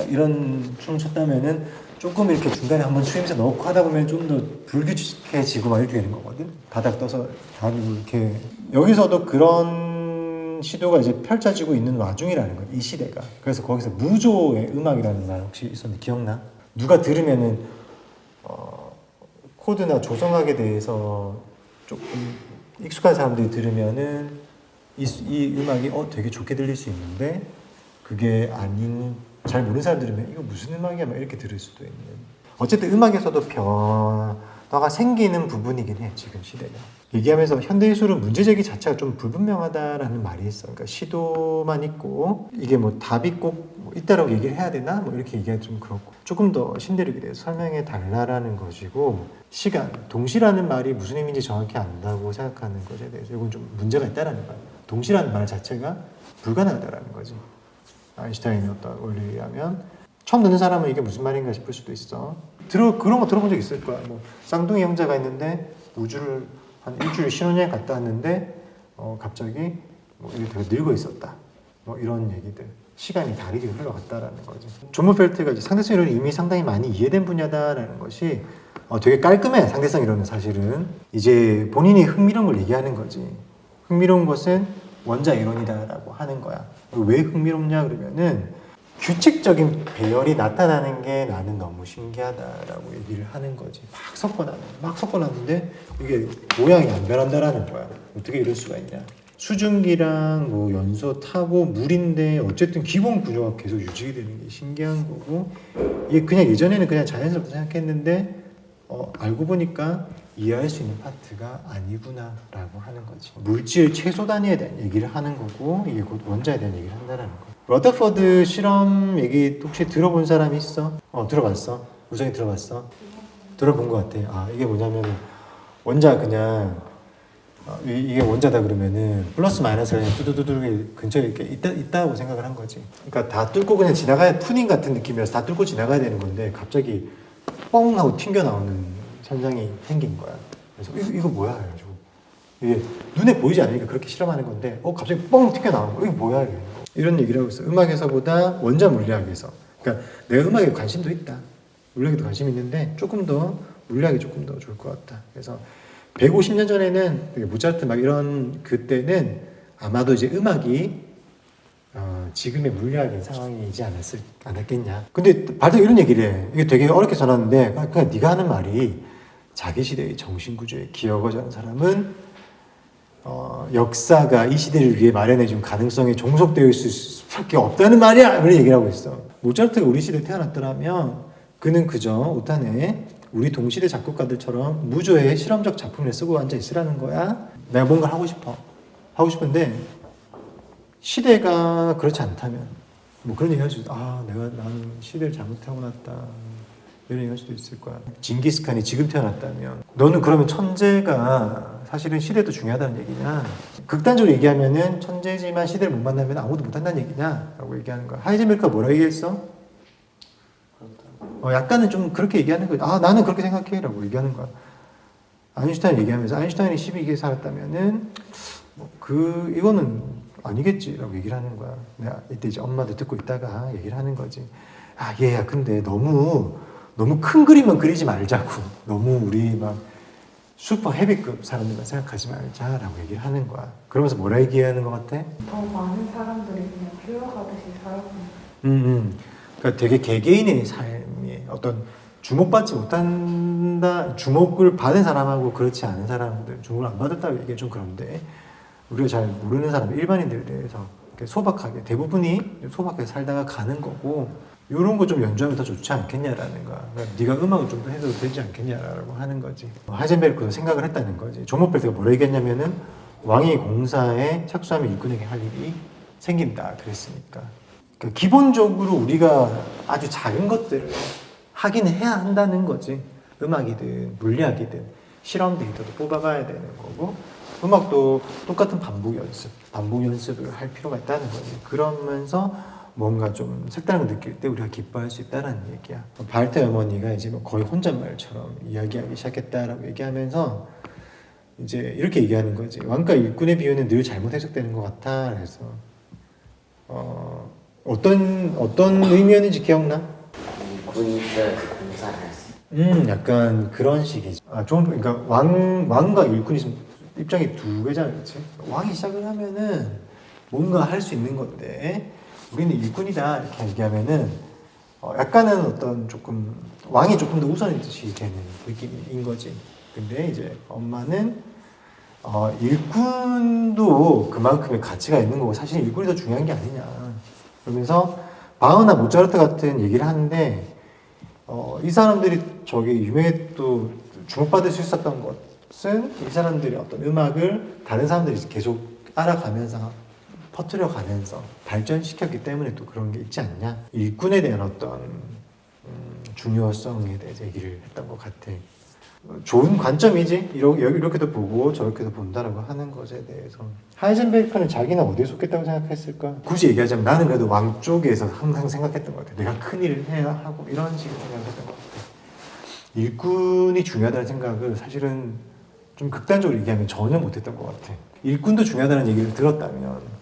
이런 춤 췄다면은 조금 이렇게 중간에 한번 추임새 넣고 하다 보면 좀 더 불규칙해지고 막 이렇게 되는 거거든. 바닥 떠서 다니고 이렇게. 여기서도 그런 시도가 이제 펼쳐지고 있는 와중이라는 거야, 이 시대가. 그래서 거기서 무조의 음악이라는 말 혹시 있었는데 기억나? 누가 들으면은 코드나 조성학에 대해서 조금 익숙한 사람들이 들으면은 이 음악이 되게 좋게 들릴 수 있는데 그게 아닌 잘 모르는 사람 들으면 이거 무슨 음악이야 막 이렇게 들을 수도 있는. 어쨌든 음악에서도 변화가 생기는 부분이긴 해 지금 시대가. 얘기하면서 현대예술은 문제제기 자체가 좀 불분명하다라는 말이 있어. 그러니까 시도만 있고 이게 뭐 답이 꼭 있다라고 얘기를 해야 되나? 뭐 이렇게 얘기하기 좀 그렇고 조금 더 신대륙에 대해서 설명해 달라라는 것이고 시간, 동시라는 말이 무슨 의미인지 정확히 안다고 생각하는 것에 대해서 이건 좀 문제가 있다라는 거야. 동시라는 말 자체가 불가능하다라는 거지. 아인슈타인의 어떤 원리에 의하면 처음 듣는 사람은 이게 무슨 말인가 싶을 수도 있어. 그런 거 들어본 적 있을 거야. 뭐 쌍둥이 형제가 있는데 우주를 한 일주일 신혼여행 갔다 왔는데 갑자기 뭐 이렇게 되게 늙어 있었다. 뭐 이런 얘기들. 시간이 다르게 흘러갔다라는 거죠. 존 펠트가 이제 상대성 이론이 이미 상당히 많이 이해된 분야다라는 것이 되게 깔끔해. 상대성 이론은 사실은 이제 본인이 흥미로운 걸 얘기하는 거지. 흥미로운 것은 원자 이론이다라고 하는 거야. 왜 흥미롭냐 그러면은 규칙적인 배열이 나타나는 게 나는 너무 신기하다라고 얘기를 하는 거지. 막 섞어놨는데 이게 모양이 안 변한다라는 거야. 어떻게 이럴 수가 있냐. 수증기랑 뭐 연소, 타고, 물인데 어쨌든 기본 구조가 계속 유지되는 게 신기한 거고 이게 그냥 예전에는 그냥 자연스럽게 생각했는데 알고 보니까 이해할 수 있는 파트가 아니구나라고 하는 거지. 물질 최소 단위에 대한 얘기를 하는 거고 이게 곧 원자에 대한 얘기를 한다는 거. 러더퍼드 실험 얘기 혹시 들어본 사람이 있어? 들어봤어? 우정이 들어봤어? 들어본 것 같아. 이게 뭐냐면 원자 그냥 이게 원자다 그러면은 플러스 마이너스가 그냥 두두두두 근처에 이렇게 있다고 생각을 한 거지. 그러니까 다 뚫고 그냥 지나가야 푸닝 같은 느낌이라서 다 뚫고 지나가야 되는 건데 갑자기 뻥 하고 튕겨 나오는 현상이 생긴 거야. 그래서 이거 뭐야 해가지고 이게 눈에 보이지 않으니까 그렇게 실험하는 건데 갑자기 뻥 튕겨 나오는 거 이거 뭐야 이런 얘기를 하고 있어. 음악에서보다 원자 물리학에서. 그러니까 내가 음악에 관심도 있다. 물리학에도 관심이 있는데 조금 더 물리학이 조금 더 좋을 것 같다. 그래서 150년 전에는 모차르트 막 이런 그때는 아마도 이제 음악이 지금의 물리학인 상황이지 않았겠냐. 근데 발도 이런 얘기를 해. 이게 되게 어렵게 전하는데 그냥 네가 하는 말이 자기 시대의 정신구조에 기여하지 않은 사람은 역사가 이 시대를 위해 마련해준 가능성에 종속되어 있을 수밖에 없다는 말이야. 이런 얘기를 하고 있어. 모차르트가 우리 시대에 태어났더라면 그는 그저 오탄에 우리 동시대 작곡가들처럼 무조의 실험적 작품을 쓰고 앉아 있으라는 거야. 내가 뭔가를 하고 싶은데 시대가 그렇지 않다면 뭐 그런 얘기 할 수 있어. 나는 시대를 잘못 태어났다. 이런 얘기 할 수도 있을 거야. 징기스칸이 지금 태어났다면 너는 그러면 천재가 사실은 시대도 중요하다는 얘기냐. 극단적으로 얘기하면은 천재지만 시대를 못 만나면 아무도 못한다는 얘기냐 라고 얘기하는 거야. 하이젠베르크가 뭐라고 얘기했어? 약간은 좀 그렇게 얘기하는 거야. 나는 그렇게 생각해 라고 얘기하는 거야. 아인슈타인 얘기하면서 아인슈타인이 12기에 살았다면은 이거는 아니겠지 라고 얘기를 하는 거야. 내가 이때 이제 엄마도 듣고 있다가 얘기를 하는 거지. 얘야 근데 너무 큰 그림만 그리지 말자고. 너무 우리 막 슈퍼 헤비급 사람들만 생각하지 말자라고 얘기를 하는 거야. 그러면서 뭐라 얘기하는 것 같아? 더 많은 사람들이 그냥 흘러가듯이 살아가는 그러니까 되게 개개인의 삶이 어떤 주목받지 못한다, 주목을 받은 사람하고 그렇지 않은 사람들, 주목을 안 받았다고 얘기하기 좀 그런데 우리가 잘 모르는 사람, 일반인들에 대해서 소박하게 대부분이 소박하게 살다가 가는 거고 이런 거 좀 연주하면 더 좋지 않겠냐라는 거야. 그러니까 네가 음악을 좀 더 해도 되지 않겠냐라고 하는 거지. 하이젠베르크도 생각을 했다는 거지. 조모펠트가 뭐라 얘기했냐면은 왕이 공사에 착수하면 일꾼에게 할 일이 생긴다 그랬으니까. 그러니까 기본적으로 우리가 아주 작은 것들을 하긴 해야 한다는 거지. 음악이든 물리학이든 실험 데이터도 뽑아가야 되는 거고 음악도 똑같은 반복 연습을 할 필요가 있다는 거지. 그러면서 뭔가 좀 색다른 걸 느낄 때 우리가 기뻐할 수 있다는 얘기야. 바알테 어머니가 이제 뭐 거의 혼잣말처럼 이야기하기 시작했다라고 얘기하면서 이제 이렇게 얘기하는 거지. 왕과 일꾼의 비유는 늘 잘못 해석되는 것 같아. 그래서 어떤 의미였는지 기억나? 군이 있어야지 공사를 할 수. 약간 그런 식이지. 좀 그러니까 왕과 일꾼이 좀 입장이 두 개잖아, 그렇지? 왕이 시작을 하면은 뭔가 할 수 있는 건데 우리는 일꾼이다 이렇게 얘기하면은 약간은 어떤 조금 왕이 조금 더 우선이 되는 느낌인 거지. 근데 이제 엄마는 일꾼도 그만큼의 가치가 있는 거고 사실 일꾼이 더 중요한 게 아니냐. 그러면서 바흐나 모차르트 같은 얘기를 하는데 이 사람들이 저기 유명해 또 주목받을 수 있었던 것은 이 사람들이 어떤 음악을 다른 사람들이 계속 알아가면서 퍼뜨려가면서 발전시켰기 때문에 또 그런 게 있지 않냐. 일꾼에 대한 어떤 중요성에 대해서 얘기를 했던 것 같아. 좋은 관점이지. 이렇게도 보고 저렇게도 본다라고 하는 것에 대해서. 하이젠베르크는 자기는 어디에 속했다고 생각했을까? 굳이 얘기하자면 나는 그래도 왕 쪽에서 항상 생각했던 것 같아. 내가 큰일을 해야 하고 이런 식으로 생각했던 것 같아. 일꾼이 중요하다는 생각을 사실은 좀 극단적으로 얘기하면 전혀 못했던 것 같아. 일꾼도 중요하다는 얘기를 들었다면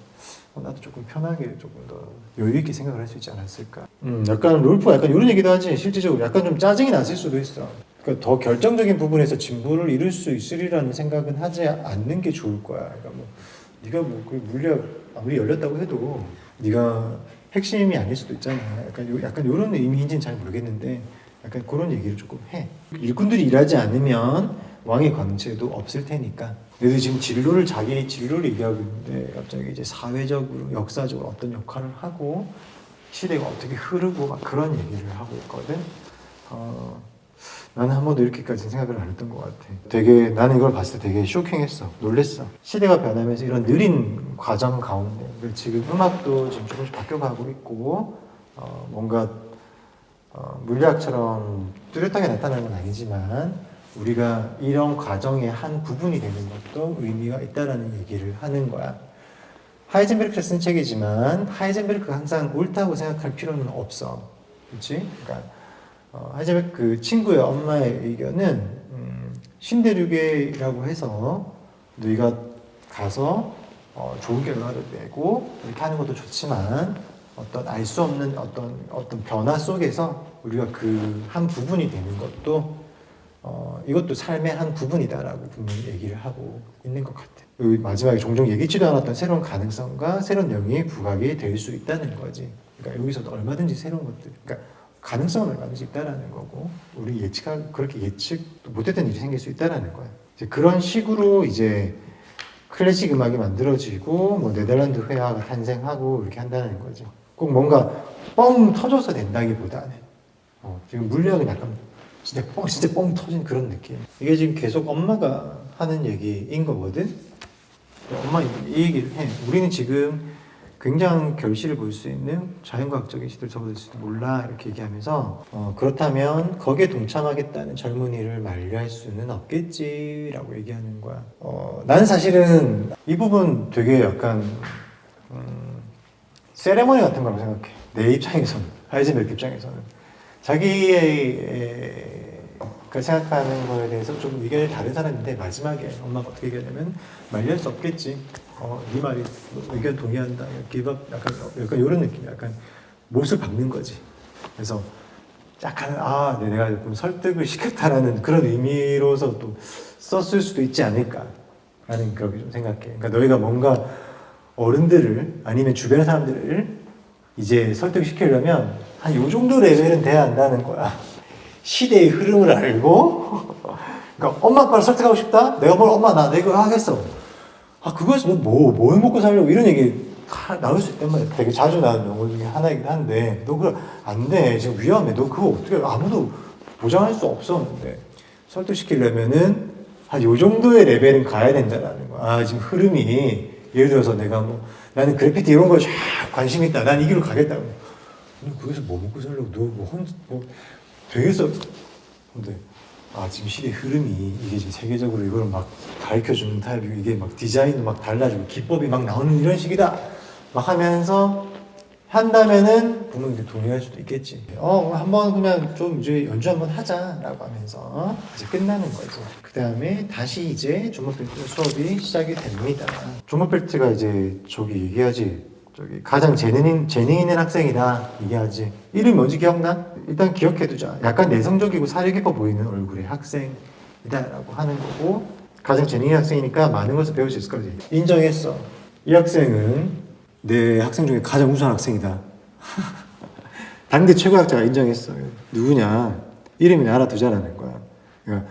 나도 조금 편하게 조금 더 여유 있게 생각을 할 수 있지 않았을까. 약간 롤프가 약간 이런 얘기도 하지. 실질적으로 약간 좀 짜증이 났을 수도 있어. 그러니까 더 결정적인 부분에서 진보를 이룰 수 있으리라는 생각은 하지 않는 게 좋을 거야. 그러니까 뭐 네가 뭐 그 물리학 아무리 열렸다고 해도 네가 핵심이 아닐 수도 있잖아. 약간 이런 의미인지는 잘 모르겠는데 약간 그런 얘기를 조금 해. 일꾼들이 일하지 않으면 왕의 광채도 없을 테니까. 너희들 지금 자기 진로를 얘기하고 있는데 갑자기 이제 사회적으로 역사적으로 어떤 역할을 하고 시대가 어떻게 흐르고 막 그런 얘기를 하고 있거든. 나는 한 번도 이렇게까지 생각을 안 했던 것 같아. 되게 나는 이걸 봤을 때 되게 쇼킹했어. 놀랬어. 시대가 변하면서 이런 느린 과정 가운데 지금 음악도 지금 조금씩 바뀌어가고 있고 뭔가 물리학처럼 뚜렷하게 나타나는 건 아니지만 우리가 이런 과정의 한 부분이 되는 것도 의미가 있다라는 얘기를 하는 거야. 하이젠베르크가 쓴 책이지만 하이젠베르크가 항상 옳다고 생각할 필요는 없어. 그렇지? 그러니까 하이젠베르크 그 친구의 엄마의 의견은 신대륙이라고 해서 너희가 가서 좋은 결과를 내고 이렇게 하는 것도 좋지만 어떤 알 수 없는 어떤 변화 속에서 우리가 그 한 부분이 되는 것도 이것도 삶의 한 부분이다라고 분명히 얘기를 하고 있는 것 같아. 마지막에 종종 예기치도 않았던 새로운 가능성과 새로운 영역이 부각이 될 수 있다는 거지. 그러니까 여기서도 얼마든지 새로운 것들, 그러니까 가능성은 얼마든지 있다라는 거고, 우리 그렇게 예측 못했던 일이 생길 수 있다라는 거야. 이제 그런 식으로 이제 클래식 음악이 만들어지고, 뭐 네덜란드 회화가 탄생하고 이렇게 한다는 거죠. 꼭 뭔가 뻥 터져서 된다기보다는 지금 물리학은 약간 진짜 뻥 터진 그런 느낌. 이게 지금 계속 엄마가 하는 얘기인 거거든. 엄마 이 얘기를 해. 우리는 지금 굉장한 결실을 볼 수 있는 자연과학적인 시대를 접어들지도 몰라 이렇게 얘기하면서 그렇다면 거기에 동참하겠다는 젊은이를 만류할 수는 없겠지라고 얘기하는 거야. 나는 사실은 이 부분 되게 약간 세레머니 같은 거라고 생각해. 내 입장에서는, 하이젠베르크 입장에서는 자기가 생각하는 거에 대해서 좀 의견이 다른 사람인데 마지막에 엄마가 어떻게 얘기하냐면 말릴 수 없겠지. 네 말이 의견 동의한다. 기밥 약간 이런 느낌. 약간 못을 박는 거지. 그래서 약간 내가 좀 설득을 시켰다라는 그런 의미로서 또 썼을 수도 있지 않을까 라는 그렇게 좀 생각해. 그러니까 너희가 뭔가 어른들을 아니면 주변 사람들을 이제 설득시키려면 한 요 정도 레벨은 돼야 한다는 거야. 시대의 흐름을 알고 그러니까 엄마 아빠를 설득하고 싶다? 내가 엄마 나 이거 하겠어. 아 그거에서 뭐 해먹고 살려고 이런 얘기 나올 수 있단 말이야. 되게 자주 나오는 용어 중에 하나이긴 한데 너 그거 안 돼. 지금 위험해. 너 그거 어떻게 아무도 보장할 수 없었는데 설득시키려면은 한 요 정도의 레벨은 가야 된다라는 거야. 아 지금 흐름이 예를 들어서 내가 뭐 나는 그래피티 이런 거에 쫙 관심 있다. 난 이 길로 가겠다고. 거기서 뭐 먹고 살려고 너 되겠어. 근데 지금 시대 흐름이 이게 지금 세계적으로 이걸 막 가르쳐주는 타입이고 이게 막 디자인도 막 달라지고 기법이 막 나오는 이런 식이다 막 하면서 한다면은 부모님들 동의할 수도 있겠지. 한번 그냥 좀 이제 연주 한번 하자라고 하면서 이제 끝나는 거죠. 그 다음에 다시 이제 조목벨트 수업이 시작이 됩니다. 조목벨트가 이제 저기 얘기하지. 저기 가장 재능 있는 학생이다 얘기하지. 이름이 뭔지 기억나? 일단 기억해두자. 약간 내성적이고 사려 깊어 보이는 얼굴의 학생이다라고 하는 거고 가장 재능 있는 학생이니까 많은 것을 배울 수 있을 거지. 인정했어. 이 학생은 내 학생 중에 가장 우수한 학생이다. 당대 최고학자가 인정했어. 누구냐? 이름이나 알아두자라는 거야. 그러니까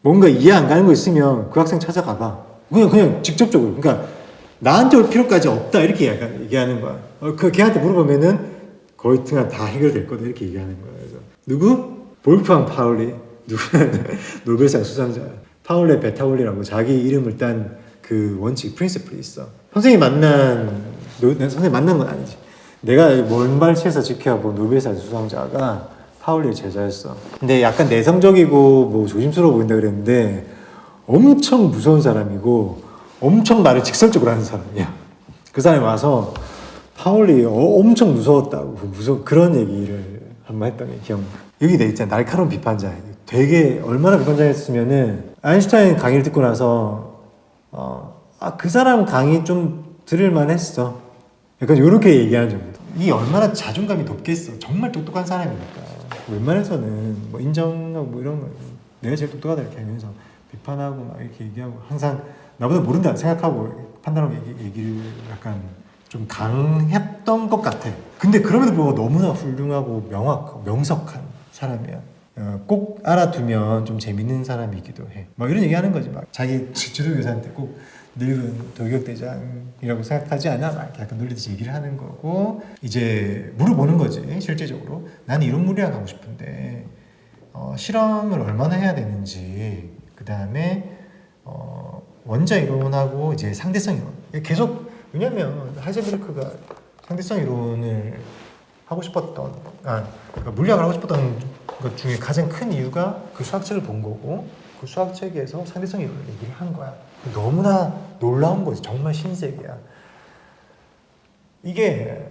뭔가 이해 안 가는 거 있으면 그 학생 찾아가봐. 그냥 직접적으로. 그러니까 나한테 올 필요까지 없다 이렇게 얘기하는 거야. 걔한테 물어보면은 거의 다 해결될 거다 이렇게 얘기하는 거야. 그래서 누구? 볼프강 파울리. 누구는 노벨상 수상자. 파울레 베타올리라고 자기 이름을 딴 그 원칙 프린시플이 있어. 선생님 만난 건 아니지. 내가 먼발치에서 지켜본 노벨상 수상자가 파울리의 제자였어. 근데 약간 내성적이고 뭐 조심스러워 보인다 그랬는데 엄청 무서운 사람이고 엄청 말을 직설적으로 하는 사람이야. 그 사람이 와서 파울리 엄청 무서웠다고 그런 얘기를 한번 했던 게 기억나. 여기 돼 있잖아. 날카로운 비판자. 되게 얼마나 비판자였으면은 아인슈타인 강의를 듣고 나서 그 사람 강의 좀 들을만 했어. 약간 이렇게 얘기하는 정도. 이 얼마나 자존감이 높겠어. 정말 똑똑한 사람이니까. 웬만해서는 뭐 인정하고 뭐 이런 거 내가 제일 똑똑하다 이렇게 하면서 비판하고 막 이렇게 얘기하고 항상 나보다 모른다 생각하고 판단하고 얘기를 약간 좀 강했던 것 같아. 근데 그럼에도 불구하고 너무나 훌륭하고 명확하고 명석한 사람이야. 꼭 알아두면 좀 재밌는 사람이기도 해. 막 이런 얘기하는 거지. 막 자기 지도교사한테 꼭 늙은 도교대장이라고 생각하지 않아? 막 약간 놀리듯이 얘기를 하는 거고 이제 물어보는 거지. 실제적으로 나는 이런 물리학 하고 싶은데 실험을 얼마나 해야 되는지 그 다음에 원자 이론하고 이제 상대성 이론 계속 왜냐면 하이젠베르크가 상대성 이론을 하고 싶었던 그러니까 물리학을 하고 싶었던 것 중에 가장 큰 이유가 그 수학책을 본 거고 그 수학책에서 상대성 이론을 얘기를 한 거야. 너무나 놀라운 거지. 정말 신세계야. 이게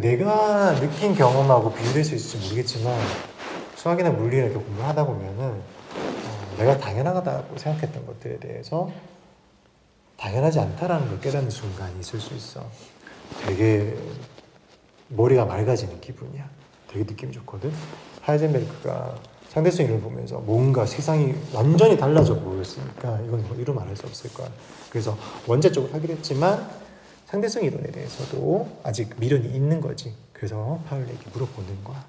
내가 느낀 경험하고 비교될 수 있을지 모르겠지만 수학이나 물리를 이렇게 공부를 하다 보면은 내가 당연하다고 생각했던 것들에 대해서 당연하지 않다라는 걸 깨닫는 순간이 있을 수 있어. 되게 머리가 맑아지는 기분이야. 되게 느낌이 좋거든. 하이젠베르크가 상대성 이론을 보면서 뭔가 세상이 완전히 달라져 보였으니까 이건 뭐 이루 말할 수 없을 거야. 그래서 원자적으로 하기로 했지만 상대성 이론에 대해서도 아직 미련이 있는 거지. 그래서 파울에게 물어보는 거야.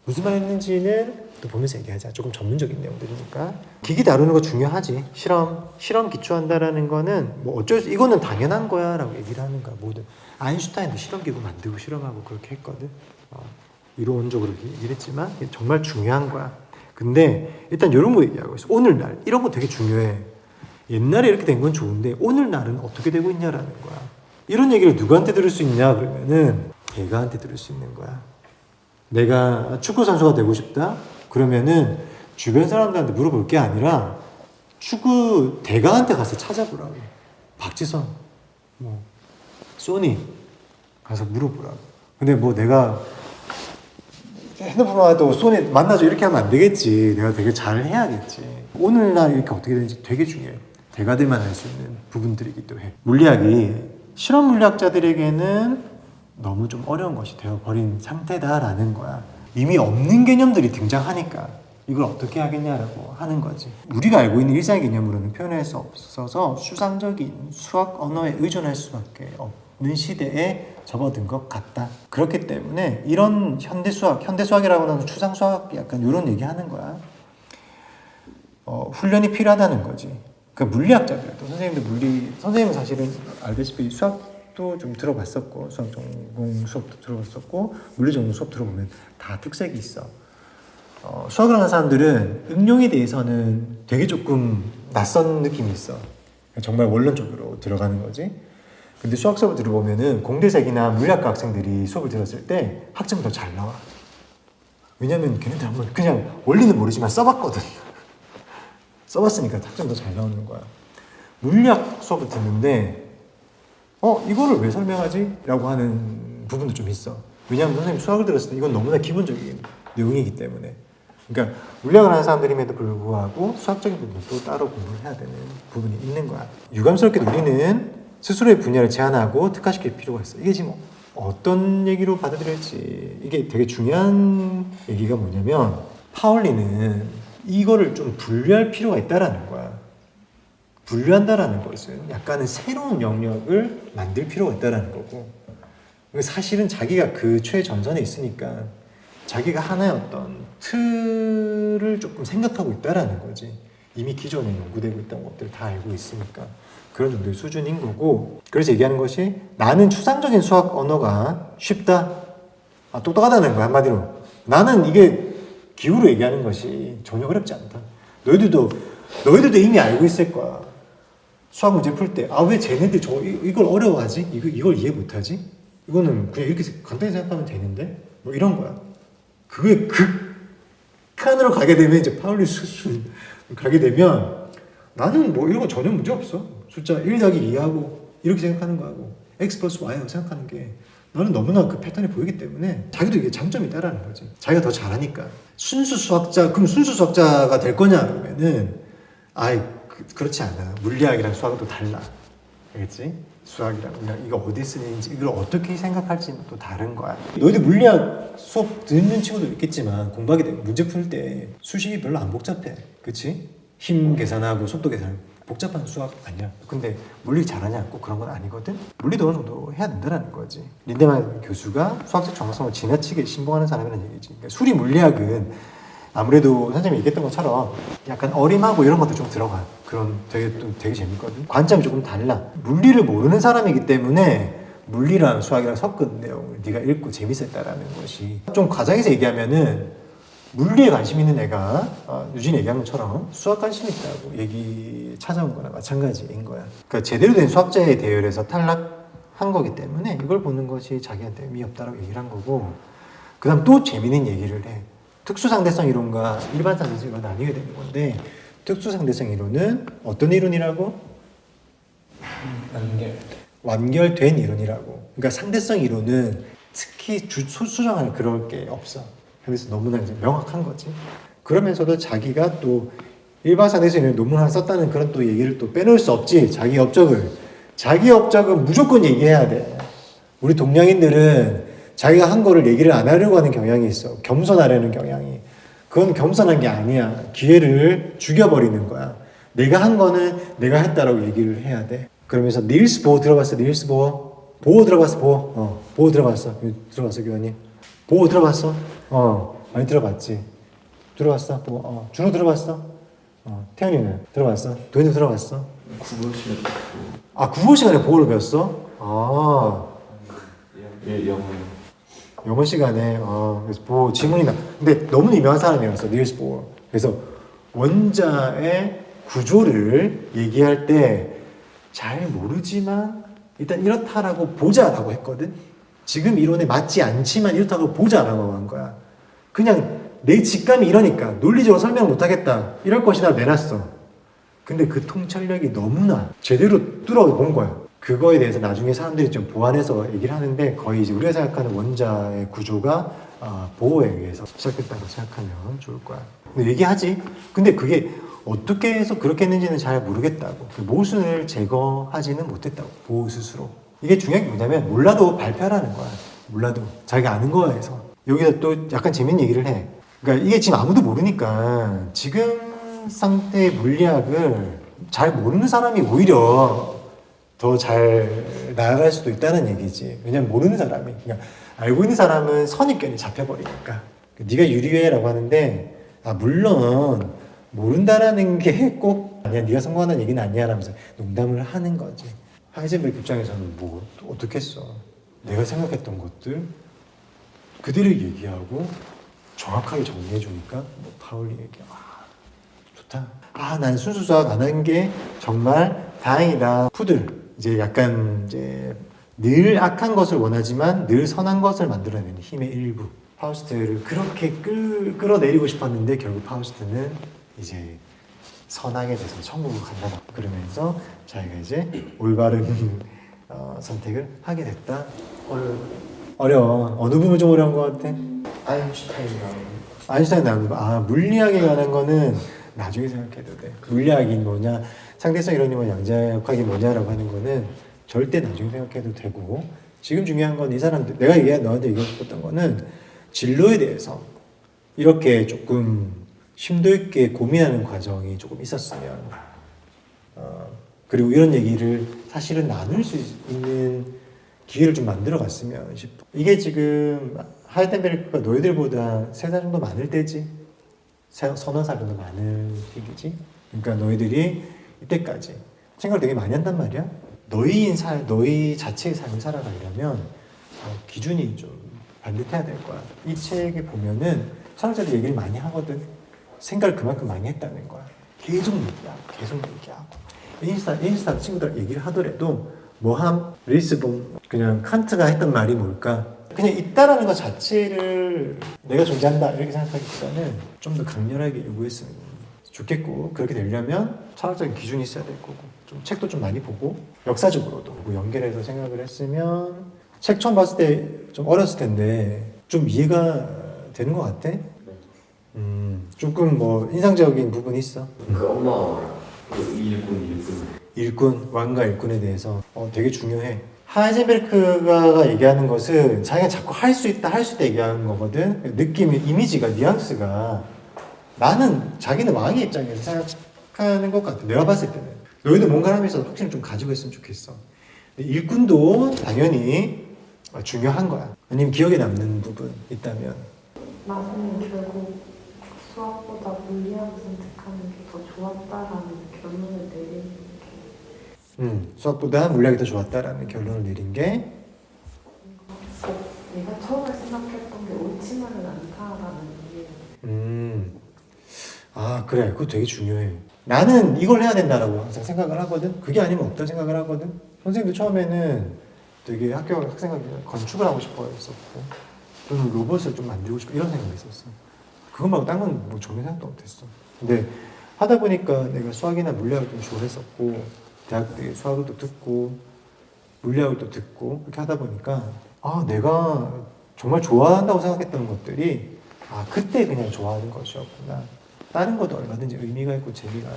무슨 말 했는지는 또 보면서 얘기하자. 조금 전문적인 내용들이니까. 기기 다루는 거 중요하지. 실험 기초한다라는 거는 뭐 어쩔 수 이거는 당연한 거야 라고 얘기를 하는 거야. 모든 아인슈타인도 실험기구 만들고 실험하고 그렇게 했거든. 이론적으로 얘기를 했지만 정말 중요한 거야. 근데 일단 이런 거 얘기하고 있어. 오늘날 이런 거 되게 중요해. 옛날에 이렇게 된 건 좋은데 오늘날은 어떻게 되고 있냐라는 거야. 이런 얘기를 누구한테 들을 수 있냐 그러면은 걔가한테 들을 수 있는 거야. 내가 축구 선수가 되고 싶다? 그러면은 주변 사람들한테 물어볼 게 아니라 축구 대가한테 가서 찾아보라고. 박지성, 뭐 소니 가서 물어보라고. 근데 뭐 내가 핸드폰만 해도 소니 만나줘 이렇게 하면 안 되겠지. 내가 되게 잘 해야겠지. 오늘날 이렇게 어떻게 되는지 되게 중요해. 대가들만 할 수 있는 부분들이기도 해. 물리학이 실험 물리학자들에게는 너무 좀 어려운 것이 되어버린 상태다라는 거야. 이미 없는 개념들이 등장하니까. 이걸 어떻게 하겠냐라고 하는 거지. 우리가 알고 있는 일상의 개념으로는 표현할 수 없어서 수상적인 수학 언어에 의존할 수밖에 없는 시대에 접어든 것 같다. 그렇기 때문에 이런 현대수학이라고 하는 추상수학 약간 이런 얘기하는 거야. 훈련이 필요하다는 거지. 그러니까 물리학자들도 선생님은 사실은 알다시피 수학도 좀 들어봤었고 수학 전공 수업도 들어봤었고 물리 전공 수업 들어보면 다 특색이 있어. 수학을 하는 사람들은 응용에 대해서는 되게 조금 낯선 느낌이 있어. 정말 원론적으로 들어가는 거지. 근데 수학 수업을 들어보면은 공대생이나 물리학과 학생들이 수업을 들었을 때 학점이 더 잘 나와. 왜냐면 걔네들 한번 그냥 원리는 모르지만 써봤거든. 써봤으니까 학점 더 잘 나오는 거야. 물리학 수업을 듣는데 이거를 왜 설명하지? 라고 하는 부분도 좀 있어. 왜냐하면 선생님 수학을 들었을 때 이건 너무나 기본적인 내용이기 때문에. 그러니까 물리학을 하는 사람들임에도 불구하고 수학적인 부분도 따로 공부를 해야 되는 부분이 있는 거야. 유감스럽게도 우리는 스스로의 분야를 제한하고 특화시킬 필요가 있어. 이게 지금 어떤 얘기로 받아들일지 이게 되게 중요한 얘기가 뭐냐면 파울리는 이거를 좀 분류할 필요가 있다라는 거야. 분류한다라는 것은 약간은 새로운 영역을 만들 필요가 있다라는 거고, 사실은 자기가 그 최전선에 있으니까 자기가 하나의 어떤 틀을 조금 생각하고 있다라는 거지. 이미 기존에 연구되고 있던 것들을 다 알고 있으니까 그런 정도의 수준인 거고, 그래서 얘기하는 것이 나는 추상적인 수학 언어가 쉽다, 똑똑하다는 거야. 한마디로 나는 이게 기후로 얘기하는 것이 전혀 어렵지 않다. 너희들도 이미 알고 있을 거야. 수학 문제 풀 때 왜 쟤네들 이걸 어려워하지? 이걸 이해 못하지? 이거는 그냥 이렇게 간단히 생각하면 되는데? 뭐 이런 거야. 그게 극한으로 가게 되면 이제 파울리 수준 가게 되면 나는 뭐 이런 거 전혀 문제 없어. 숫자 1 더하기 2하고 이렇게 생각하는 거하고 x 플러스 y라고 생각하는 게 나는 너무나 그 패턴이 보이기 때문에 자기도 이게 장점이 있다라는 거지. 자기가 더 잘하니까. 그럼 순수 수학자가 될 거냐 그러면은 그렇지 않아. 물리학이랑 수학은 또 달라. 알겠지? 수학이랑 물리학 이거 어디 쓰는지 이걸 어떻게 생각할지는 또 다른 거야. 너희들 물리학 수업 듣는 친구도 있겠지만 공부하게 되면 문제 풀 때 수식이 별로 안 복잡해. 그치? 힘 계산하고 속도 계산 복잡한 수학 아니야. 근데 물리 잘하냐? 꼭 그런 건 아니거든. 물리도 어느 정도 해야 된다는 거지. 린데만 교수가 수학적 정확성을 지나치게 신봉하는 사람이라는 얘기지. 그러니까 수리 물리학은 아무래도 선생님이 얘기했던 것처럼 약간 어림하고 이런 것도 좀 들어가. 그런 되게 재밌거든. 관점이 조금 달라. 물리를 모르는 사람이기 때문에 물리랑 수학이랑 섞은 내용을 네가 읽고 재밌었다라는 것이 좀 과장해서 얘기하면은 물리에 관심 있는 애가 유진이 얘기한 것처럼 수학 관심 있다고 얘기 찾아온 거나 마찬가지인 거야. 그러니까 제대로 된 수학자의 대열에서 탈락한 거기 때문에 이걸 보는 것이 자기한테 의미 없다라고 얘기를 한 거고, 그 다음 또 재밌는 얘기를 해. 특수상대성 이론과 일반 상대성 이론을 나뉘게 되는 건데, 특수상대성 이론은 어떤 이론이라고? 완결된 이론이라고. 그러니까 상대성 이론은 특히 수정할 그럴 게 없어. 그래서 너무나 이제 명확한 거지. 그러면서도 자기가 또 일반 상대성 이론 논문 하나 썼다는 그런 또 얘기를 또 빼놓을 수 없지. 자기 업적은 무조건 얘기해야 돼. 우리 동양인들은 자기가 한 거를 얘기를 안 하려고 하는 경향이 있어. 겸손하려는 경향이. 그건 겸손한 게 아니야. 기회를 죽여버리는 거야. 내가 한 거는 내가 했다라고 얘기를 해야 돼. 그러면서 닐스 보어 들어봤어? 닐스 보어? 보어 들어봤어? 보어 들어봤어? 들어봤어 교환님? 보어 들어봤어? 많이 들어봤지. 들어봤어? 보어. 준호 들어봤어? 태현이는 들어봤어? 도현이 들어봤어? 국어 시간에 국어 시간에 보어를 배웠어? 영어 시간에 그래서 보어 지문이 근데 너무 유명한 사람이었어. 닐스 보어. 그래서 원자의 구조를 얘기할 때 잘 모르지만 일단 이렇다라고 보자라고 했거든. 지금 이론에 맞지 않지만 이렇다고 보자라고 한 거야. 그냥 내 직감이 이러니까 논리적으로 설명 못하겠다 이럴 것이다 내놨어. 근데 그 통찰력이 너무나 제대로 뚫어본 거야. 그거에 대해서 나중에 사람들이 좀 보완해서 얘기를 하는데, 거의 이제 우리가 생각하는 원자의 구조가 보호에 의해서 시작됐다고 생각하면 좋을 거야. 근데 얘기하지. 근데 그게 어떻게 해서 그렇게 했는지는 잘 모르겠다고. 그 모순을 제거하지는 못했다고. 보호 스스로. 이게 중요한 게 뭐냐면 몰라도 발표하라는 거야. 몰라도 자기가 아는 거에서. 여기서 또 약간 재밌는 얘기를 해. 그러니까 이게 지금 아무도 모르니까 지금 상태의 물리학을 잘 모르는 사람이 오히려 더 잘 나아갈 수도 있다는 얘기지. 왜냐면 모르는 사람이, 그러니까 알고 있는 사람은 선입견이 잡혀버리니까. 네가 유리해라고 하는데, 아 물론 모른다라는 게 꼭 아니야, 네가 성공하는 얘기는 아니야 라면서 농담을 하는 거지. 하이젠베르크 입장에서는 뭐 어떻겠어. 내가 생각했던 것들 그대로 얘기하고 정확하게 정리해 주니까 뭐 파울리 얘기, 아 좋다. 아 난 순수 수학 안 한 게 정말 다행이다. 푸들 이제 약간 이제 늘 악한 것을 원하지만 늘 선한 것을 만들어내는 힘의 일부. 파우스트를 그렇게 끌어내리고 싶었는데 결국 파우스트는 이제 선하게 돼서 천국으로 간다. 그러면서 자기가 이제 올바른 선택을 하게 됐다. 어려워. 어느 부분 좀 어려운 것 같아? 아인슈타인이랑 아인슈타인 나오는 거. 아 물리학에 관한 거는 나중에 생각해도 돼. 물리학이 뭐냐, 상대성 이론이 뭐 양자역학이 뭐냐라고 하는 거는 절대 나중에 생각해도 되고, 지금 중요한 건 이 사람들, 내가 너한테 얘기하고 싶었던 거는 진로에 대해서 이렇게 조금 심도 있게 고민하는 과정이 조금 있었으면, 그리고 이런 얘기를 사실은 나눌 수 있는 기회를 좀 만들어 갔으면 싶어. 이게 지금 하이덴베르크가 너희들보다 3살 정도 많을 때지, 서너 살 정도 많은 얘기지. 그러니까 너희들이 이때까지 생각을 되게 많이 한단 말이야. 너희 자체의 삶을 살아가려면 기준이 좀 반듯해야 될 거야. 이 책에 보면은 철학자들 얘기를 많이 하거든. 생각을 그만큼 많이 했다는 거야. 계속 얘기하고. 에인슈타인 친구들 얘기를 하더라도 뭐함, 리스본, 그냥 칸트가 했던 말이 뭘까? 그냥 있다라는 것 자체를 내가 존재한다 이렇게 생각하기보다는 좀 더 강렬하게 요구했으면 좋겠고, 그렇게 되려면 철학적인 기준이 있어야 될 거고, 좀 책도 좀 많이 보고 역사적으로도 연결해서 생각을 했으면, 책 처음 봤을 때 좀 어렸을 텐데 좀 이해가 되는 것 같아? 조금 뭐 인상적인 부분이 있어? 그 엄마 그 일꾼 왕과 일꾼에 대해서 되게 중요해. 하이젠베르크가 얘기하는 것은 자기가 자꾸 할 수 있다 얘기하는 거거든. 느낌, 이미지가, 뉘앙스가 나는 자기는 왕의 입장에서 생각하는 것 같아. 내가 봤을 때는 너희도 뭔가 하면서 확신을 좀 가지고 있으면 좋겠어. 일꾼도 당연히 중요한 거야. 아니면 기억에 남는 부분 있다면? 나중에 결국 수학보다 물리학을 선택하는 게 더 좋았다라는 결론을 내리는 게 수학보다 물리학이 더 좋았다라는 결론을 내린 게, 내가 처음에 생각했던 게 옳지만은 않다라는 이유. 아 그래, 그거 되게 중요해. 나는 이걸 해야 된다라고 항상 생각을 하거든. 그게 아니면 없다 생각을 하거든. 선생님도 처음에는 되게 학생활 건축을 하고 싶어 했었고, 또는 로봇을 좀 만들고 싶어 이런 생각이 있었어. 그거 말고 딴 건 뭐 전혀 생각도 못했어. 근데 하다 보니까 내가 수학이나 물리학을 좀 좋아했었고, 대학 때 수학을 또 듣고 물리학을 또 듣고 이렇게 하다 보니까 내가 정말 좋아한다고 생각했던 것들이 그때 그냥 좋아하는 것이었구나. 다른 것도 얼마든지 의미가 있고 재미가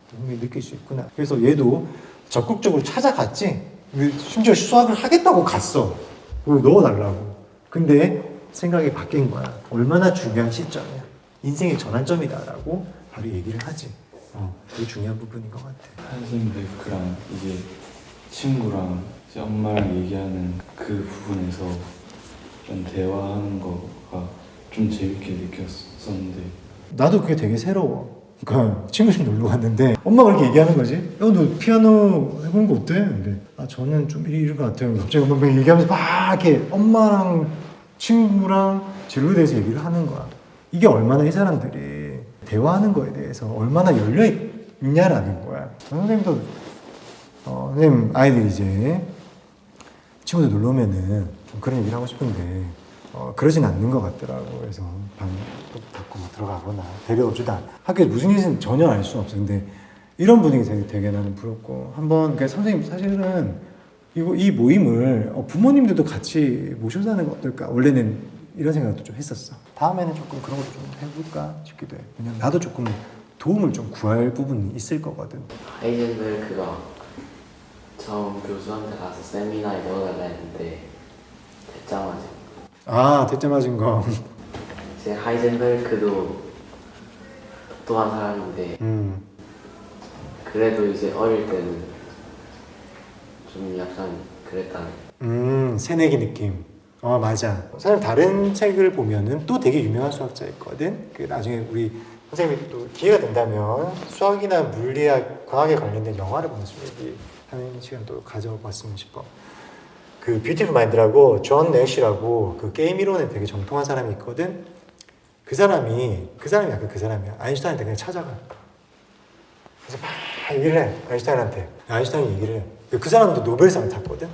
분명히 느낄 수 있구나. 그래서 얘도 적극적으로 찾아갔지. 심지어 수학을 하겠다고 갔어. 그걸 넣어달라고. 근데 생각이 바뀐 거야. 얼마나 중요한 시점이야. 인생의 전환점이다라고 바로 얘기를 하지. 되게 중요한 부분인 것 같아. 하이젠베르크랑 이제 친구랑 이제 엄마랑 얘기하는 그 부분에서 좀 대화하는 거가 좀 재밌게 느꼈었는데, 나도 그게 되게 새로워. 그러니까 친구 집 놀러 갔는데 엄마가 이렇게 얘기하는 거지. 너 피아노 해본 거 어때? 근데 저는 좀 이런 것 같아요. 갑자기 엄마가 얘기하면서 막 이렇게 엄마랑 친구랑 진로에 대해서 얘기를 하는 거야. 이게 얼마나 이 사람들이 대화하는 거에 대해서 얼마나 열려 있냐라는 거야. 선생님도 선생님 아이들이 이제 친구들 놀러 오면은 좀 그런 얘기를 하고 싶은데 그러진 않는 것 같더라고. 그래서 방 닫고 뭐 들어가거나 데려오지도 않아. 학교에 무슨 일인지 전혀 알 수는 없어. 근데 이런 분위기 되게 나는 부럽고, 한번 그러니까 선생님 사실은 이 모임을 부모님들도 같이 모셔서 하는 거 어떨까? 원래는 이런 생각도 좀 했었어. 다음에는 조금 그런 것도 좀 해볼까 싶기도 해. 왜냐면 나도 조금 도움을 좀 구할 부분이 있을 거거든. 하이젠베르크가 처음 교수한테 가서 세미나에 넣어달라 했는데 대짜 맞은 대짜 맞은 거. 이제 하이젠베르크도 똑똑한 사람인데 그래도 이제 어릴 때는 좀 약간 그랬다는. 새내기 느낌. 맞아. 사실 다른 책을 보면은 또 되게 유명한 수학자 있거든. 그 나중에 우리 선생님이 또 기회가 된다면 수학이나 물리학, 과학에 관련된 영화를 보면서 얘기하는 시간도 가져봤으면 싶어. 그 뷰티풀 마인드라고 존 내쉬라고 그 게임 이론에 되게 정통한 사람이 있거든. 그 사람이 약간 그 사람이야. 아인슈타인한테 그냥 찾아가. 그래서 막 얘기를 해. 아인슈타인한테. 아인슈타인이 얘기를 해. 그 사람도 노벨상을 탔거든.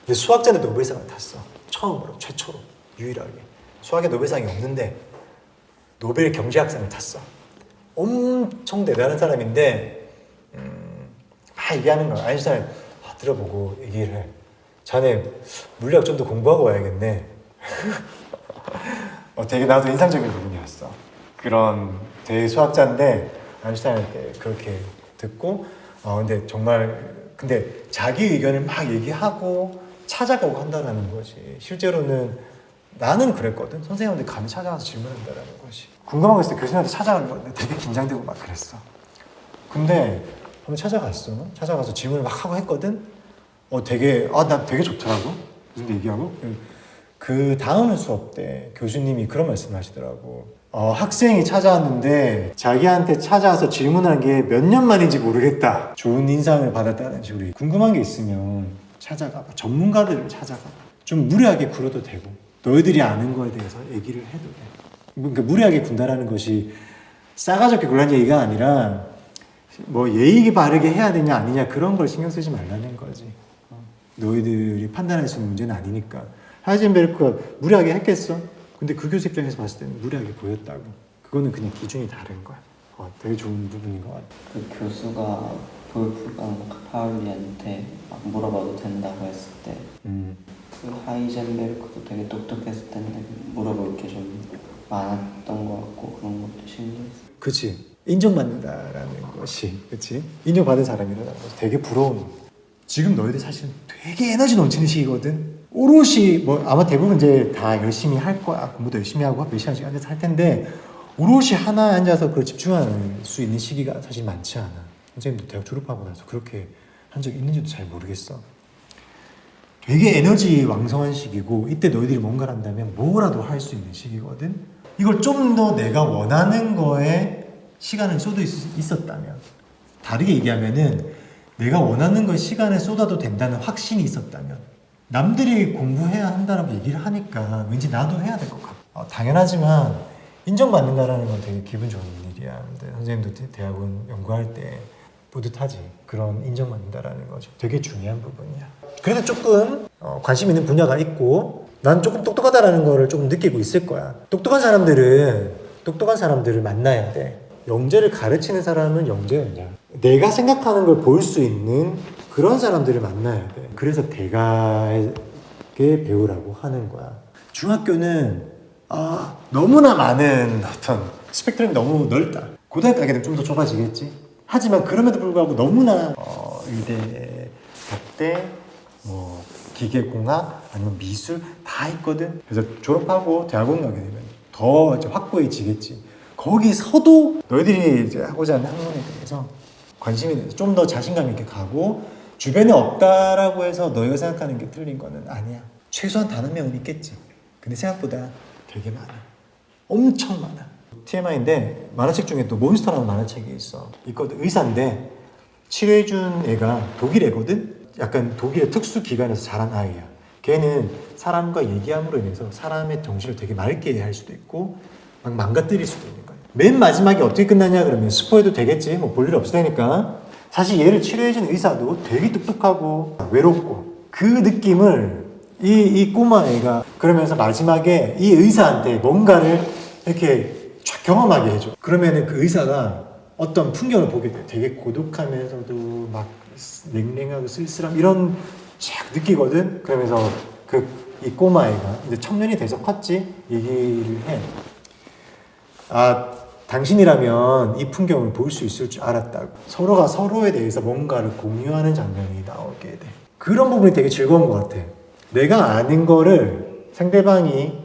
근데 수학자는 노벨상을 탔어. 처음으로, 최초로, 유일하게. 수학에 노벨상이 없는데 노벨 경제학상을 탔어. 엄청 대단한 사람인데 막 얘기하는 거야. 아인슈타인 들어보고 얘기를 해. 자네 물리학 좀 더 공부하고 와야겠네. 되게 나도 인상적인 부분이었어. 그런 대수학자인데 아인슈타인한테 그렇게 듣고 근데 자기 의견을 막 얘기하고 찾아가고 한다는 거지. 실제로는 나는 그랬거든. 선생님한테 감히 찾아가서 질문한다는 것이. 궁금한 거 있을 때 교수님한테 찾아가는 건데 되게 긴장되고 막 그랬어. 근데 한번 찾아가서 질문을 막 하고 했거든. 난 되게 좋더라고. 무슨 얘기하고. 그 다음 수업 때 교수님이 그런 말씀을 하시더라고. 학생이 찾아왔는데 자기한테 찾아와서 질문한 게 몇 년 만인지 모르겠다. 좋은 인상을 받았다는 식으로. 궁금한 게 있으면 찾아가봐. 전문가들을 찾아가봐. 좀 무리하게 굴어도 되고 너희들이 아는 거에 대해서 얘기를 해도 돼. 그러니까 무리하게 군다라는 것이 싸가지 없게 굴라는 얘기가 아니라 뭐 예의 바르게 해야 되냐 아니냐 그런 걸 신경 쓰지 말라는 거지. 너희들이 판단할 수 있는 문제는 아니니까. 하이젠베르크가 무리하게 했겠어? 근데 그 교수 입장에서 봤을 때는 무리하게 보였다고. 그거는 그냥 기준이 다른 거야. 되게 좋은 부분인 것 같아. 그 교수가 볼프강 파울리한테 막 물어봐도 된다고 했을 때 그 하이젠베르크도 되게 똑똑했을 텐데 물어볼 게 좀 많았던 것 같고 그런 것도 신기했어. 그치. 인정받는다라는 것이, 그치? 인정받은 사람이라는 것이 되게 부러운. 지금 너희들 사실 되게 에너지 넘치는 시기거든. 오롯이 아마 대부분 이제 다 열심히 할 거야. 공부도 열심히 하고 몇 시간씩 앉아서 할 텐데 오롯이 하나에 앉아서 그걸 집중할 수 있는 시기가 사실 많지 않아. 선생님도 대학 졸업하고 나서 그렇게 한 적이 있는지도 잘 모르겠어. 되게 에너지 왕성한 시기고 이때 너희들이 뭔가를 한다면 뭐라도 할 수 있는 시기거든. 이걸 좀 더 내가 원하는 거에 시간을 쏟을 수 있었다면, 다르게 얘기하면은 내가 원하는 거에 시간을 쏟아도 된다는 확신이 있었다면, 남들이 공부해야 한다라고 얘기를 하니까 왠지 나도 해야 될 것 같아. 당연하지만 인정받는다라는 건 되게 기분 좋은 일이야. 근데 선생님도 대학원 연구할 때 뿌듯하지. 그런 인정받는다라는 거죠. 되게 중요한 부분이야. 그래도 조금 관심 있는 분야가 있고 난 조금 똑똑하다라는 거를 조금 느끼고 있을 거야. 똑똑한 사람들을 만나야 돼. 영재를 가르치는 사람은 영재였냐. 내가 생각하는 걸 볼 수 있는 그런 사람들을 만나야 돼. 그래서 대가에게 배우라고 하는 거야. 중학교는 너무나 많은 어떤 스펙트럼이 너무 넓다. 고등학교 가게 되면 좀 더 좁아지겠지. 하지만 그럼에도 불구하고 너무나 의대, 법대, 기계공학 아니면 미술 다 있거든. 그래서 졸업하고 대학원 가게 되면 더 이제 확고해지겠지. 거기서도 너희들이 이제 하고자 하는 학문에 대해서 관심이 돼서 좀 더 자신감 있게 가고, 주변에 없다라고 해서 너희가 생각하는 게 틀린 거는 아니야. 최소한 단 한 명은 있겠지. 근데 생각보다 되게 많아. 엄청 많아. TMI인데 만화책 중에 또 몬스터라는 만화책이 있거든. 의사인데 치료해준 애가 독일 애거든. 약간 독일의 특수 기관에서 자란 아이야. 걔는 사람과 얘기함으로 인해서 사람의 정신을 되게 맑게 할 수도 있고 막 망가뜨릴 수도 있는 거야. 맨 마지막에 어떻게 끝나냐 그러면 스포해도 되겠지. 볼 일 없을 테니까. 사실 얘를 치료해준 의사도 되게 똑똑하고 외롭고, 그 느낌을 이 꼬마 애가 그러면서 마지막에 이 의사한테 뭔가를 이렇게 쫙 경험하게 해줘. 그러면은 그 의사가 어떤 풍경을 보게 돼. 되게 고독하면서도 막 냉랭하고 쓸쓸함 이런 쫙 느끼거든. 그러면서 이 꼬마애가 이제 청년이 돼서 컸지. 얘기를 해. 당신이라면 이 풍경을 볼 수 있을 줄 알았다고. 서로가 서로에 대해서 뭔가를 공유하는 장면이 나오게 돼. 그런 부분이 되게 즐거운 것 같아. 내가 아는 거를 상대방이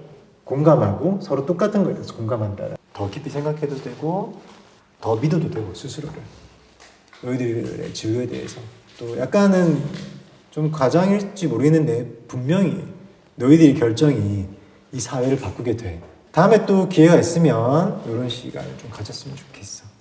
공감하고 서로 똑같은 거에 대해서 공감한다. 더 깊이 생각해도 되고 더 믿어도 되고 스스로를 너희들의 진로에 대해서 또 약간은 좀 과장일지 모르겠는데 분명히 너희들의 결정이 이 사회를 바꾸게 돼. 다음에 또 기회가 있으면 이런 시간을 좀 가졌으면 좋겠어.